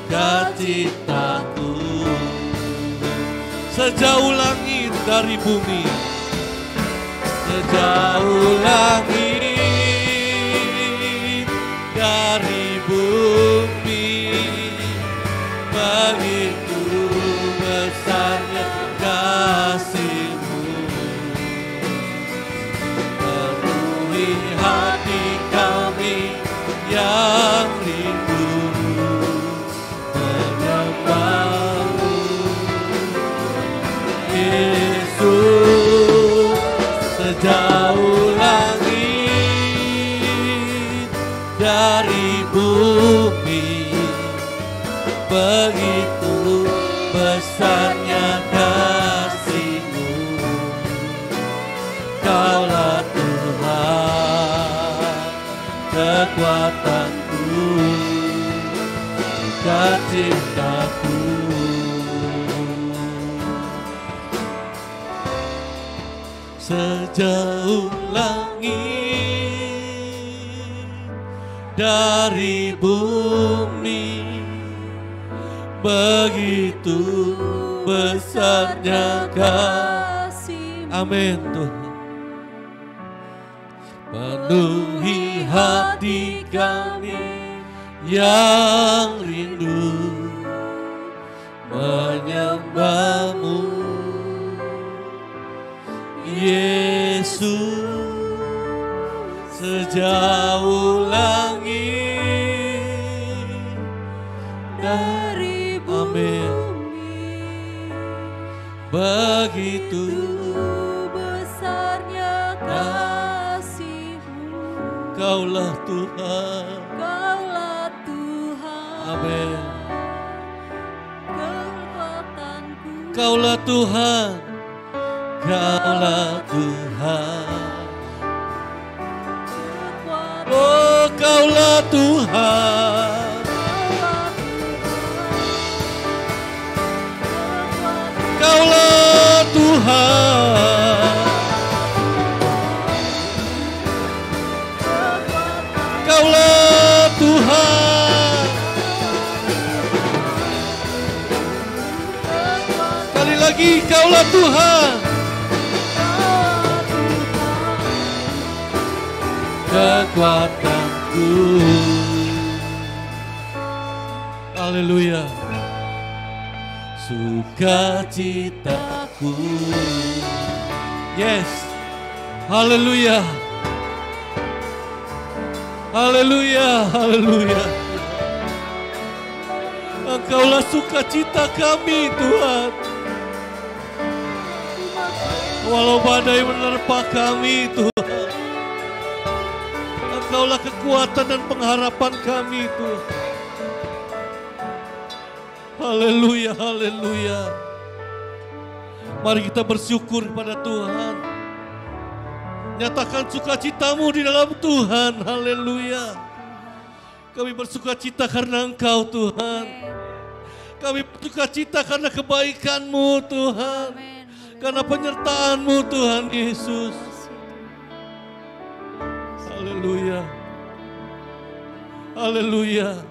sukacitaku. Sejauh langit dari bumi, sejauh langit dari bumi, begitu besarnya kasih-Mu, penuhi hati kami yang rindu menyembah-Mu. Yesus, sejauh langit dari bumi, begitu besarnya kasih-Mu. Kaulah Tuhan, kekuatanku, sukacitaku. Sejauh langit dari bumi, begitu besarnya kasih. Amin Tuhan. Penuhi hati kami yang rindu menyembah-Mu. Yesus, sejauh langit dari bumi, begitu besarnya kasih-Mu. Kaulah Tuhan. Kaulah Tuhan. Amin. Kekuatanku. Kaulah Tuhan. Kaulah Tuhan. Oh, Kaulah Tuhan. Kaulah Tuhan. Kaulah Tuhan. Sekali lagi, Kaulah Tuhan. Kekuatanku. Haleluya. Sukacitaku. Yes. Haleluya. Haleluya. Haleluya. Engkaulah sukacita kami, Tuhan. Walau badai menerpa kami, Tuhan. Engkaulah kekuatan dan pengharapan kami, Tuhan. Haleluya, haleluya. Mari kita bersyukur kepada Tuhan. Nyatakan sukacitamu di dalam Tuhan. Haleluya. Kami bersukacita karena Engkau, Tuhan. Kami bersukacita karena kebaikan-Mu, Tuhan. Karena penyertaan-Mu, Tuhan Yesus. Haleluya. Haleluya.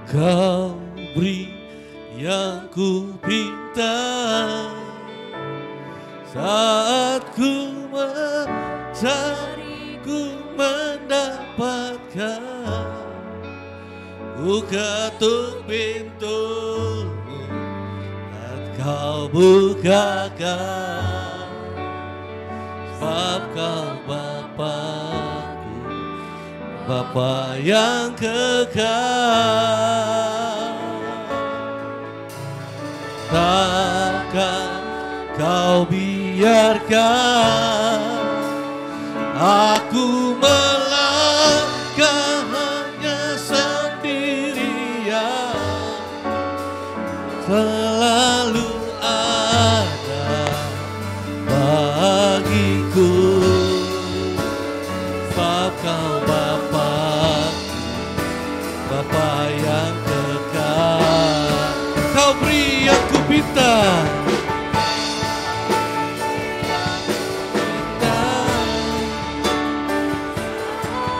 Kau beri yang ku pinta saat ku mencari, ku mendapatkan. Ku ketuk pintu-Mu dan Kau bukakan. Sebab Kau Bapa-Ku, Bapa yang kekal. Takkan Kau biarkan aku melangkah hanya sendirian. Selalu ada bagiku. Sebab Kau Bapa yang kekal. Kau beri yang ku minta.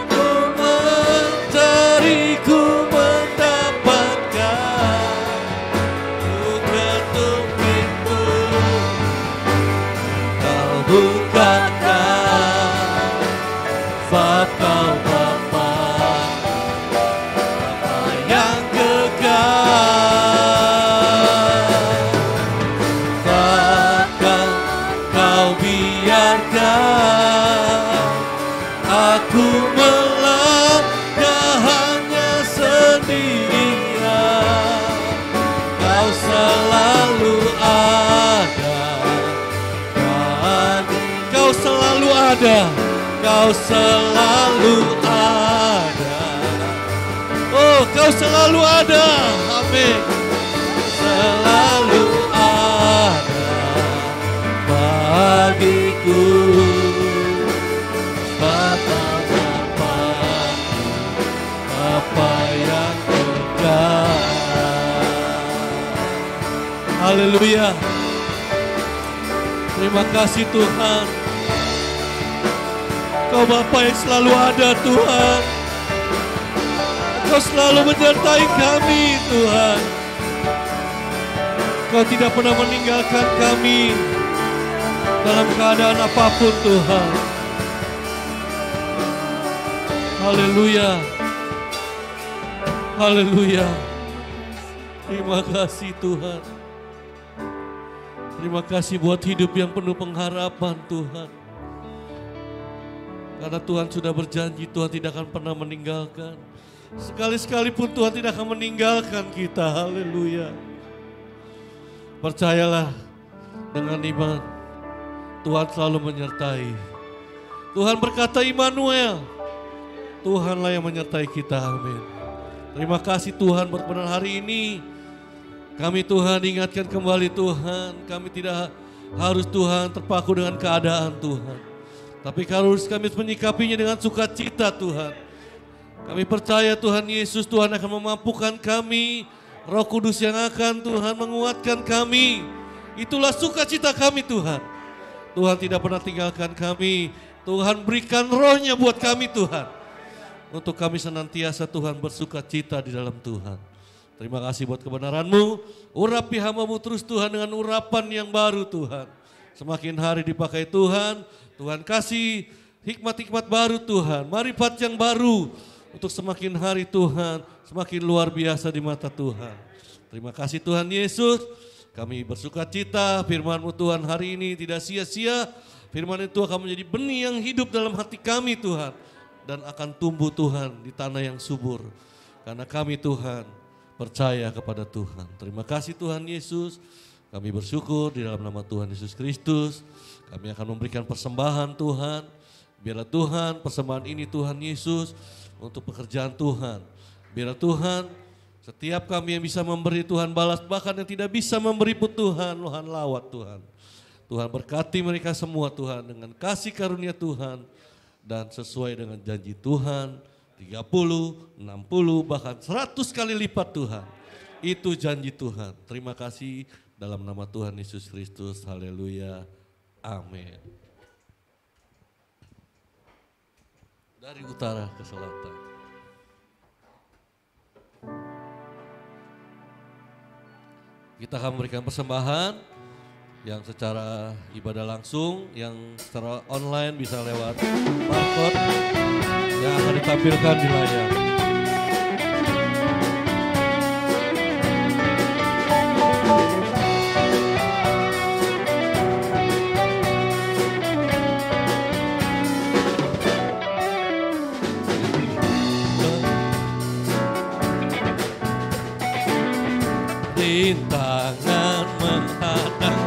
Ku mencari, ku mendapatkan. Ku ketuk pintu, Kau bukakan. Sebab Kau Bapa yang kekal. Takkan Kau ada, Kau selalu ada. Oh, Kau selalu ada, amin. Selalu ada bagiku. Bapa yang kekal. Haleluya. Terima kasih Tuhan. Kau Bapa yang selalu ada Tuhan. Kau selalu menyertai kami Tuhan. Kau tidak pernah meninggalkan kami dalam keadaan apapun Tuhan. Haleluya. Haleluya. Terima kasih Tuhan. Terima kasih buat hidup yang penuh pengharapan Tuhan. Karena Tuhan sudah berjanji Tuhan tidak akan pernah meninggalkan. Sekali-sekali pun Tuhan tidak akan meninggalkan kita. Haleluya. Percayalah dengan iman. Tuhan selalu menyertai. Tuhan berkata Immanuel. Tuhanlah yang menyertai kita. Amin. Terima kasih Tuhan buat benar hari ini. Kami Tuhan ingatkan kembali Tuhan. Kami tidak harus Tuhan terpaku dengan keadaan Tuhan. Tapi harus kami menyikapinya dengan sukacita Tuhan. Kami percaya Tuhan Yesus Tuhan akan memampukan kami. Roh Kudus yang akan Tuhan menguatkan kami. Itulah sukacita kami Tuhan. Tuhan tidak pernah tinggalkan kami. Tuhan berikan rohnya buat kami Tuhan. Untuk kami senantiasa Tuhan bersukacita di dalam Tuhan. Terima kasih buat kebenaran-Mu. Urapi hamba-Mu terus Tuhan dengan urapan yang baru Tuhan. Semakin hari dipakai Tuhan. Tuhan kasih hikmat-hikmat baru Tuhan. Marifat yang baru. Untuk semakin hari Tuhan. Semakin luar biasa di mata Tuhan. Terima kasih Tuhan Yesus. Kami bersukacita firman-Mu Tuhan hari ini tidak sia-sia. Firman itu akan menjadi benih yang hidup dalam hati kami Tuhan. Dan akan tumbuh Tuhan di tanah yang subur. Karena kami Tuhan percaya kepada Tuhan. Terima kasih Tuhan Yesus. Kami bersyukur di dalam nama Tuhan Yesus Kristus. Kami akan memberikan persembahan Tuhan. Biarlah Tuhan persembahan ini Tuhan Yesus untuk pekerjaan Tuhan. Biarlah Tuhan setiap kami yang bisa memberi Tuhan balas. Bahkan yang tidak bisa memberi pun Tuhan lawat Tuhan. Tuhan berkati mereka semua Tuhan dengan kasih karunia Tuhan. Dan sesuai dengan janji Tuhan 30, 60 bahkan 100 kali lipat Tuhan. Itu janji Tuhan. Terima kasih dalam nama Tuhan Yesus Kristus. Haleluya. Amin. Dari utara ke selatan. Kita akan memberikan persembahan. Yang secara ibadah langsung, yang secara online bisa lewat barcode yang akan ditampilkan di layar. Rintangan menghadang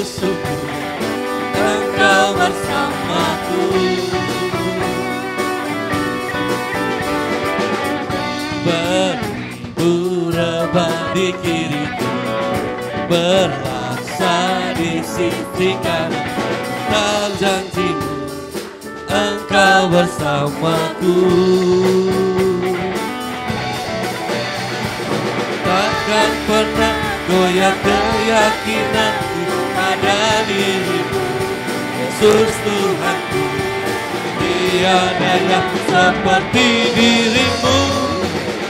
syukur Engkau bersamaku. Beribu rebah di kiriku, berlaksa di sisi kanan. Dan janjimu Engkau bersamaku. Takkan pernah goyah keyakinanku pada dirimu, Yesus Tuhanku. Tiada yang seperti dirimu.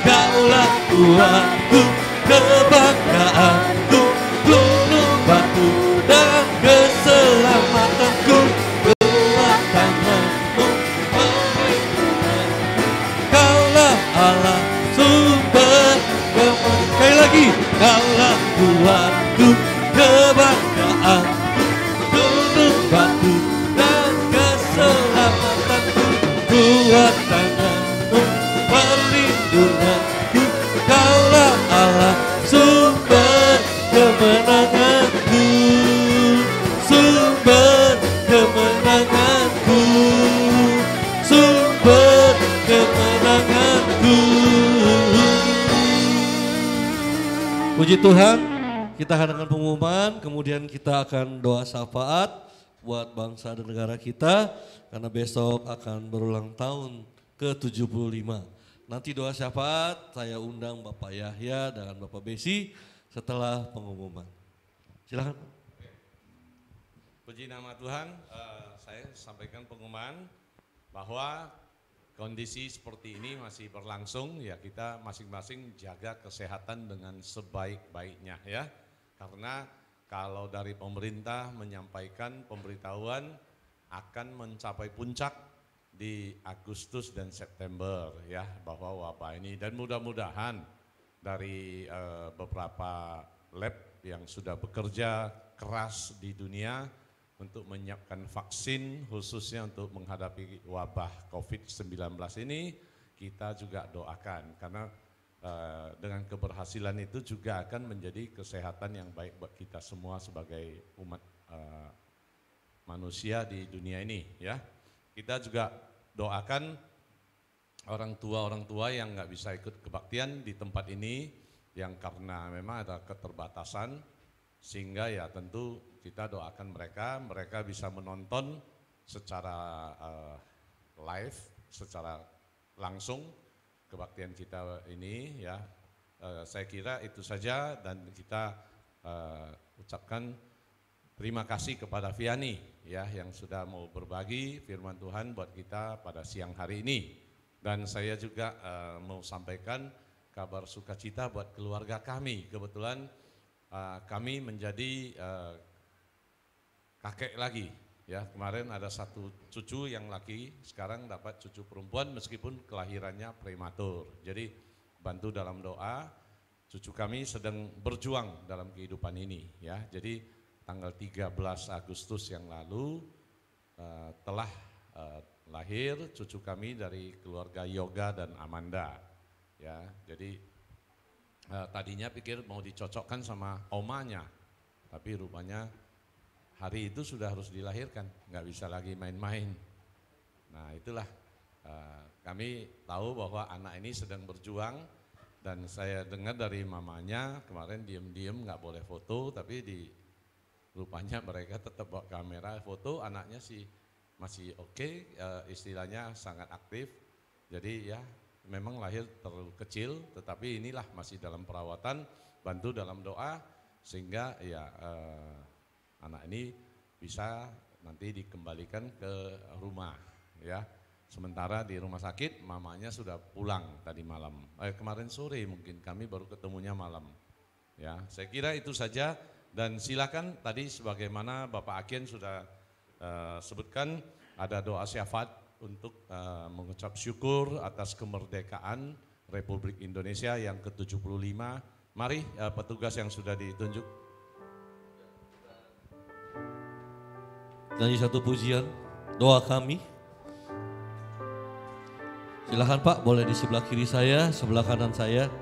Kaulah Tuhanku, kebanggaanku, gunung batu dan keselamatanku. Kuat tanganmu melindungiku. Kaulah Allah sumber kemenangan. Sekali lagi, Kaulah Tuhanku, kebanggaanku, gunung batu dan keselamatanku. Kuat tanganmu perlindunganku. Kaulah Allah sumber kemenanganku, sumber kemenanganku. Puji Tuhan, kita akan dengan pengumuman, kemudian kita akan doa syafaat buat bangsa dan negara kita, karena besok akan berulang tahun ke-75. Nanti doa syafaat saya undang Bapak Yahya dan Bapak Besi setelah pengumuman. Silakan. Puji nama Tuhan, saya sampaikan pengumuman bahwa kondisi seperti ini masih berlangsung, ya kita masing-masing jaga kesehatan dengan sebaik-baiknya ya. Karena kalau dari pemerintah menyampaikan pemberitahuan akan mencapai puncak di Agustus dan September ya, bahwa wabah ini, dan mudah-mudahan dari beberapa lab yang sudah bekerja keras di dunia untuk menyiapkan vaksin khususnya untuk menghadapi wabah COVID-19 ini, kita juga doakan karena dengan keberhasilan itu juga akan menjadi kesehatan yang baik buat kita semua sebagai umat manusia di dunia ini ya. Kita juga doakan orang tua yang nggak bisa ikut kebaktian di tempat ini yang karena memang ada keterbatasan, sehingga ya tentu kita doakan mereka bisa menonton secara live, secara langsung kebaktian kita ini ya. Saya kira itu saja, dan kita ucapkan terima kasih kepada Viani ya yang sudah mau berbagi firman Tuhan buat kita pada siang hari ini. Dan saya juga mau sampaikan kabar sukacita buat keluarga kami. Kebetulan kami menjadi kakek lagi ya. Kemarin ada satu cucu yang laki, sekarang dapat cucu perempuan meskipun kelahirannya prematur. Jadi bantu dalam doa, cucu kami sedang berjuang dalam kehidupan ini ya. Jadi tanggal 13 Agustus yang lalu telah lahir cucu kami dari keluarga Yoga dan Amanda ya. Jadi tadinya pikir mau dicocokkan sama omanya, tapi rupanya hari itu sudah harus dilahirkan, nggak bisa lagi main-main. Nah itulah kami tahu bahwa anak ini sedang berjuang, dan saya dengar dari mamanya kemarin diem-diem nggak boleh foto, tapi rupanya mereka tetap bawa kamera foto, anaknya sih masih oke, istilahnya sangat aktif. Jadi ya memang lahir terlalu kecil, tetapi inilah masih dalam perawatan, bantu dalam doa sehingga ya anak ini bisa nanti dikembalikan ke rumah ya. Sementara di rumah sakit mamanya sudah pulang tadi malam, kemarin sore mungkin, kami baru ketemunya malam ya. Saya kira itu saja, dan silakan tadi sebagaimana Bapak Akien sudah sebutkan, ada doa syafaat untuk mengucap syukur atas kemerdekaan Republik Indonesia yang ke-75. Mari petugas yang sudah ditunjuk. Nyanyi satu pujian, doa kami. Silahkan Pak, boleh di sebelah kiri saya, sebelah kanan saya.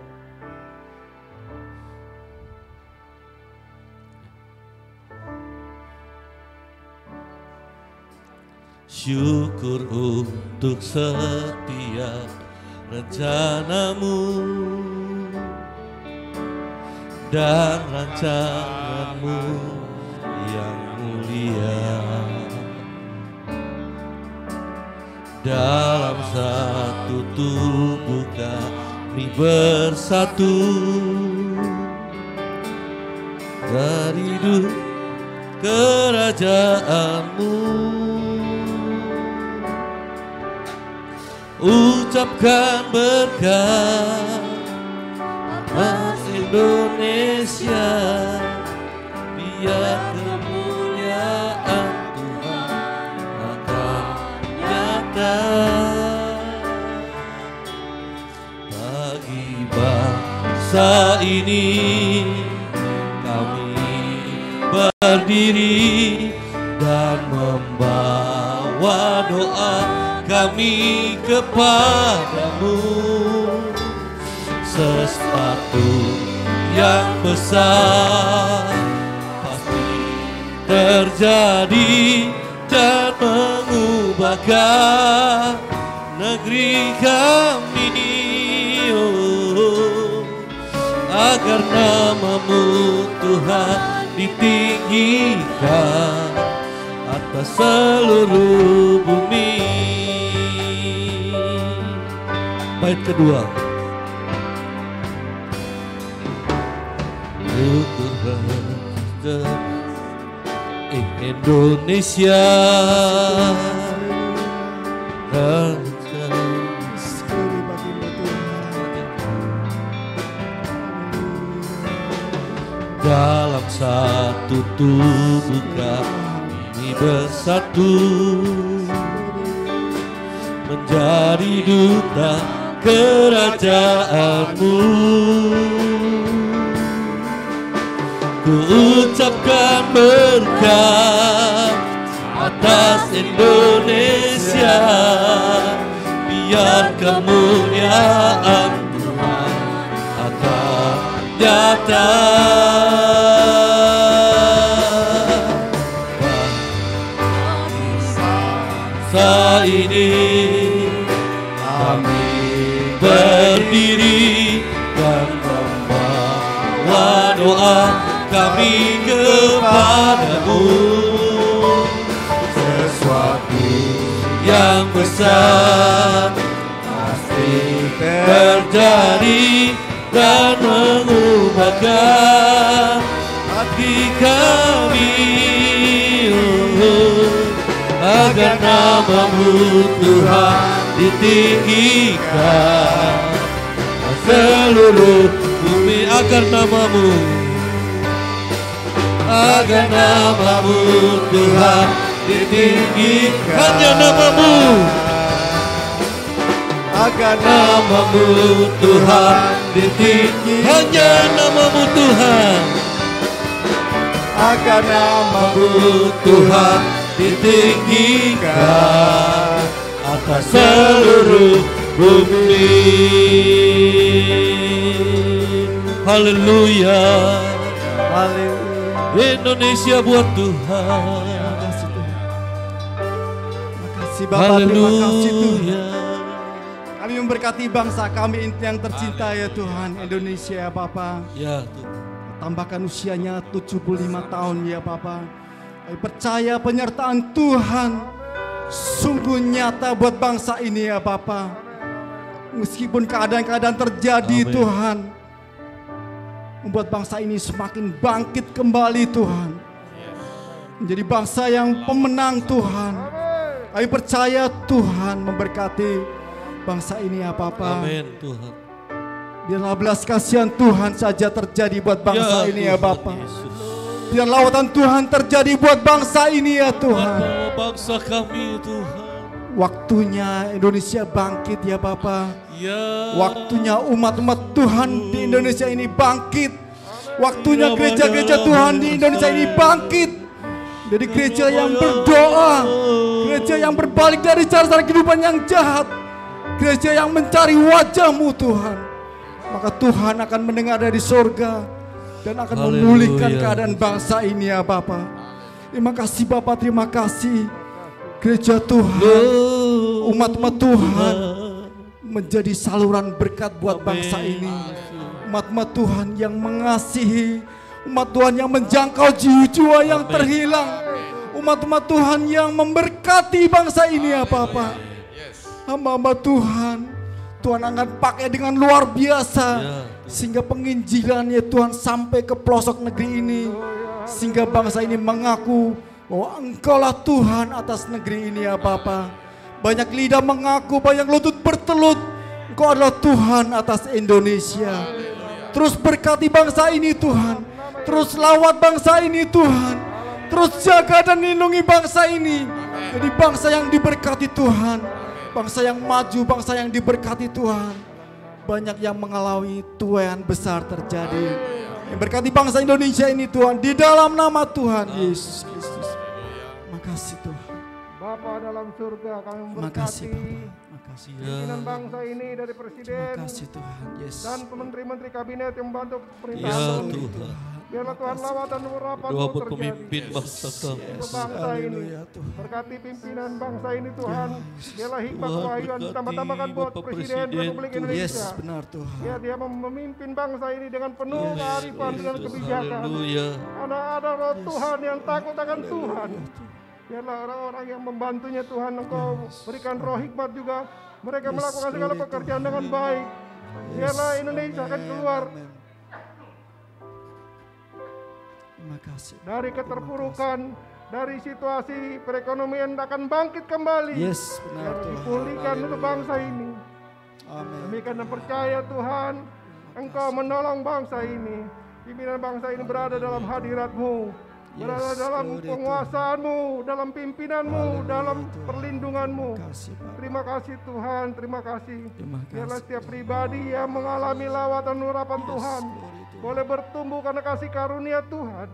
Syukur untuk setiap rencanamu dan rancanganmu yang mulia. Dalam satu tubuh kami bersatu, dari hidup kerajaanmu. Ucapkan berkat atas Indonesia, biar kemuliaan Tuhan akan nyata bagi bangsa ini. Kami berdiri dan membawa doa kami kepadamu. Sesuatu yang besar pasti terjadi dan mengubahkan negeri kami, oh, agar agar nama-Mu Tuhan ditinggikan atas seluruh bumi. Bait kedua. Indonesia dalam satu tubuh kami bersatu menjadi duta kerajaan-Mu. Ku ucapkan berkat atas Indonesia, biar kemuliaan Tuhan akan nyata. Bangsa ini kami berdiri dan membawa doa kami kepada-Mu. Sesuatu yang besar pasti terjadi dan mengubahkan hati kami, agar nama-Mu Tuhan ditinggikan seluruh bumi, agar nama-Mu Tuhan ditinggikan, hanya nama-Mu, agar nama-Mu Tuhan ditinggikan, hanya nama-Mu Tuhan, agar nama-Mu Tuhan ditinggikan atas seluruh bumi. Haleluya, haleluya. Indonesia buat Tuhan. Terima kasih Bapak, terima kasih Tuhan. Kami memberkati bangsa kami yang tercinta ya Tuhan, Indonesia ya Bapak. Ya Tuhan. Tambahkan usianya 75 tahun ya Bapak. Kami percaya penyertaan Tuhan sungguh nyata buat bangsa ini ya Bapak. Meskipun keadaan-keadaan terjadi, amin, Tuhan, membuat bangsa ini semakin bangkit kembali Tuhan. Menjadi bangsa yang pemenang Tuhan. Kami percaya Tuhan memberkati bangsa ini ya Bapak. Amin Tuhan. Biarlah belas kasihan Tuhan saja terjadi buat bangsa ini ya Bapak. Biar lawatan Tuhan terjadi buat bangsa ini ya Tuhan. Bangsa kami Tuhan. Waktunya Indonesia bangkit ya Bapak. Ya. Waktunya umat-umat Tuhan di Indonesia ini bangkit. Waktunya gereja-gereja Tuhan di Indonesia ini bangkit. Jadi gereja yang berdoa, gereja yang berbalik dari cara-cara kehidupan yang jahat, gereja yang mencari wajah-Mu Tuhan. Maka Tuhan akan mendengar dari surga dan akan memulihkan keadaan bangsa ini ya Bapak. Terima kasih Bapak, terima kasih. Gereja Tuhan, umat-umat Tuhan menjadi saluran berkat buat bangsa ini. Umat-umat Tuhan yang mengasihi, umat Tuhan yang menjangkau jiwa-jiwa yang terhilang, umat-umat Tuhan yang memberkati bangsa ini ya Bapak. Hamba-hamba Tuhan, Tuhan akan pakai dengan luar biasa sehingga penginjilannya Tuhan sampai ke pelosok negeri ini, sehingga bangsa ini mengaku bahwa Engkaulah Tuhan atas negeri ini ya Bapa. Banyak lidah mengaku, banyak lutut bertelut, Engkau adalah Tuhan atas Indonesia. Terus berkati bangsa ini Tuhan, terus lawat bangsa ini Tuhan, terus jaga dan lindungi bangsa ini. Jadi bangsa yang diberkati Tuhan, bangsa yang maju, bangsa yang diberkati Tuhan. Banyak yang mengalami tuaian besar terjadi. Yang berkati bangsa Indonesia ini Tuhan, di dalam nama Tuhan Yesus Kristus. Makasih Tuhan. Bapa dalam surga, kami memberkati pimpinan bangsa ini dari Presiden Tuhan, yes, dan menteri-menteri kabinet yang membantu ya pemerintahan. Tuhan. Biarlah Tuhan lawatan urapan Doa buat terjadi pemimpin bangsa kami. untuk bangsa ini. Berkati pimpinan bangsa ini Tuhan. Biarlah hikmat Tuhan, wahyu berkati ditambah-tambahkan buat Bapak Presiden Presiden Republik Tuhan. Indonesia. Yes, benar Tuhan. Biar dia memimpin bangsa ini dengan penuh kearifan dan kebijakan. Haleluya. Karena ada roh Tuhan yang takut akan Tuhan. Biarlah orang-orang yang membantunya Tuhan, Engkau berikan roh hikmat juga. Mereka melakukan segala pekerjaan dengan baik. Biarlah Indonesia akan keluar Terima kasih. dari keterpurukan, dari situasi perekonomian akan bangkit kembali. Yes, benar Biar Tuhan. dipulihkan untuk bangsa ini. Amin. Demikian dan percaya Tuhan, Engkau menolong bangsa ini. Pimpinan bangsa ini berada dalam hadirat-Mu. Berada dalam penguasaan-Mu, dalam pimpinanmu, dalam perlindungan-Mu. Terima kasih Tuhan, terima kasih. Biarlah setiap pribadi yang mengalami lawatan urapan Tuhan boleh bertumbuh karena kasih karunia Tuhan.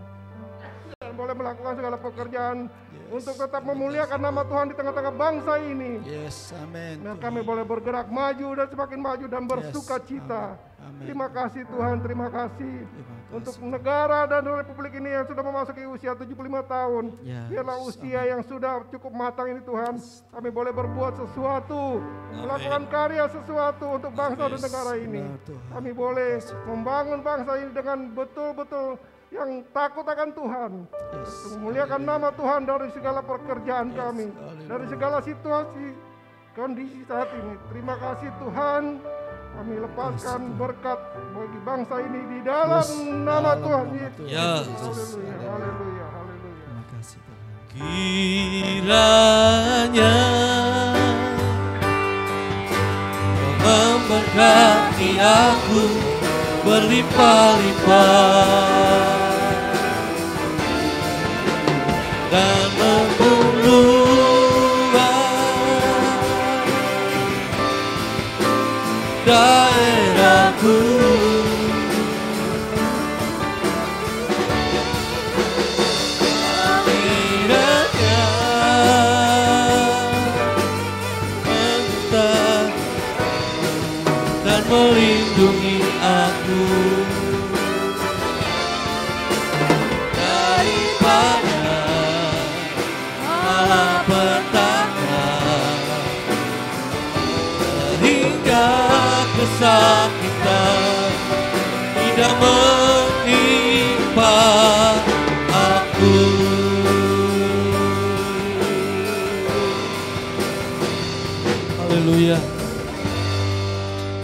Dan boleh melakukan segala pekerjaan untuk tetap memuliakan nama Tuhan di tengah-tengah bangsa ini. Yes, amin. Dan kami boleh bergerak maju dan semakin maju dan bersuka cita. Terima kasih Tuhan, terima kasih untuk negara dan republik ini yang sudah memasuki usia 75 tahun. Biarlah usia yang sudah cukup matang ini Tuhan, kami boleh berbuat sesuatu, melakukan karya sesuatu untuk bangsa dan negara ini. Kami boleh membangun bangsa ini dengan betul-betul yang takut akan Tuhan, untuk memuliakan nama Tuhan dari segala pekerjaan kami, dari segala situasi, kondisi saat ini. Terima kasih Tuhan. Kami lepaskan berkat bagi bangsa ini di dalam nama Tuhan Yesus. Ya. Haleluya, haleluya, haleluya. Terima kasih Tuhan. Kiranya Kau memberkati aku berlimpah-limpah dan membunuh daerahku. Kiranya menentang dan melindungi aku daripada malapetaka sehingga kesakitan tidak menimpa aku. Haleluya.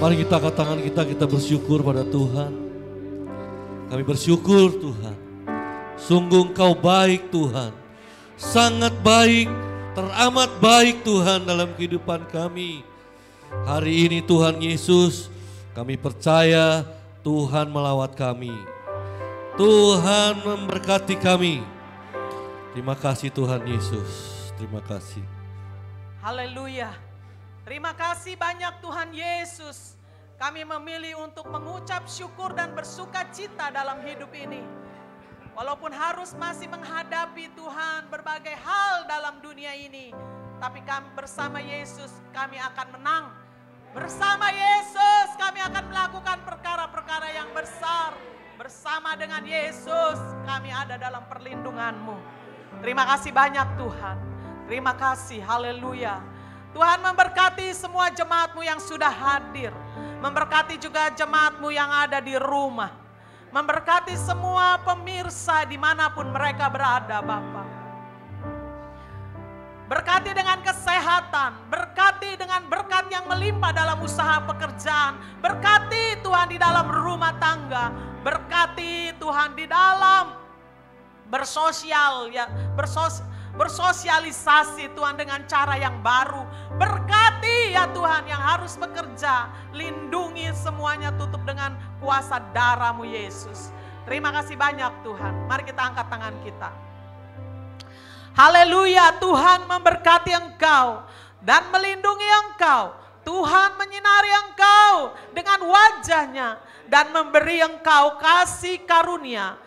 Mari kita angkat tangan kita bersyukur pada Tuhan. Kami bersyukur Tuhan. Sungguh Engkau baik Tuhan. Sangat baik, teramat baik Tuhan dalam kehidupan kami. Hari ini Tuhan Yesus, kami percaya Tuhan melawat kami. Tuhan memberkati kami. Terima kasih Tuhan Yesus. Terima kasih. Haleluya. Terima kasih banyak Tuhan Yesus. Kami memilih untuk mengucap syukur dan bersuka cita dalam hidup ini. Walaupun harus masih menghadapi Tuhan berbagai hal dalam dunia ini. Tapi kami bersama Yesus kami akan menang. Bersama Yesus kami akan melakukan perkara-perkara yang besar. Bersama dengan Yesus kami ada dalam perlindungan-Mu. Terima kasih banyak Tuhan. Terima kasih, haleluya. Tuhan memberkati semua jemaat-Mu yang sudah hadir. Memberkati juga jemaat-Mu yang ada di rumah. Memberkati semua pemirsa dimanapun mereka berada Bapa. Berkati dengan kesehatan, berkati dengan berkat yang melimpah dalam usaha pekerjaan. Berkati Tuhan di dalam rumah tangga. Berkati Tuhan di dalam bersosialisasi Tuhan dengan cara yang baru. Berkati ya Tuhan yang harus bekerja. Lindungi semuanya, tutup dengan kuasa darah-Mu Yesus. Terima kasih banyak Tuhan. Mari kita angkat tangan kita. Haleluya, Tuhan memberkati engkau dan melindungi engkau. Tuhan menyinari engkau dengan wajahnya dan memberi engkau kasih karunia.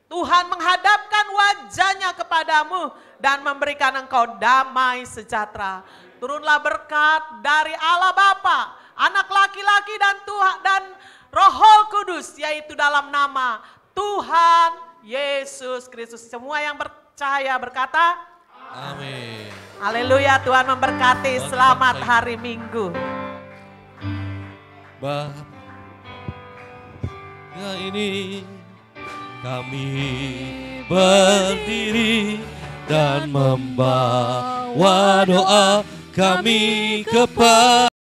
Tuhan menghadapkan wajahnya kepadamu dan memberikan engkau damai sejahtera. Turunlah berkat dari Allah Bapa, Anak laki-laki dan Tuhan dan Roh Kudus, yaitu dalam nama Tuhan Yesus Kristus. Semua yang percaya berkata, Amin. haleluya. Tuhan memberkati. Selamat hari Minggu. Bapa, ya ini kami berdiri dan membawa doa kami kepada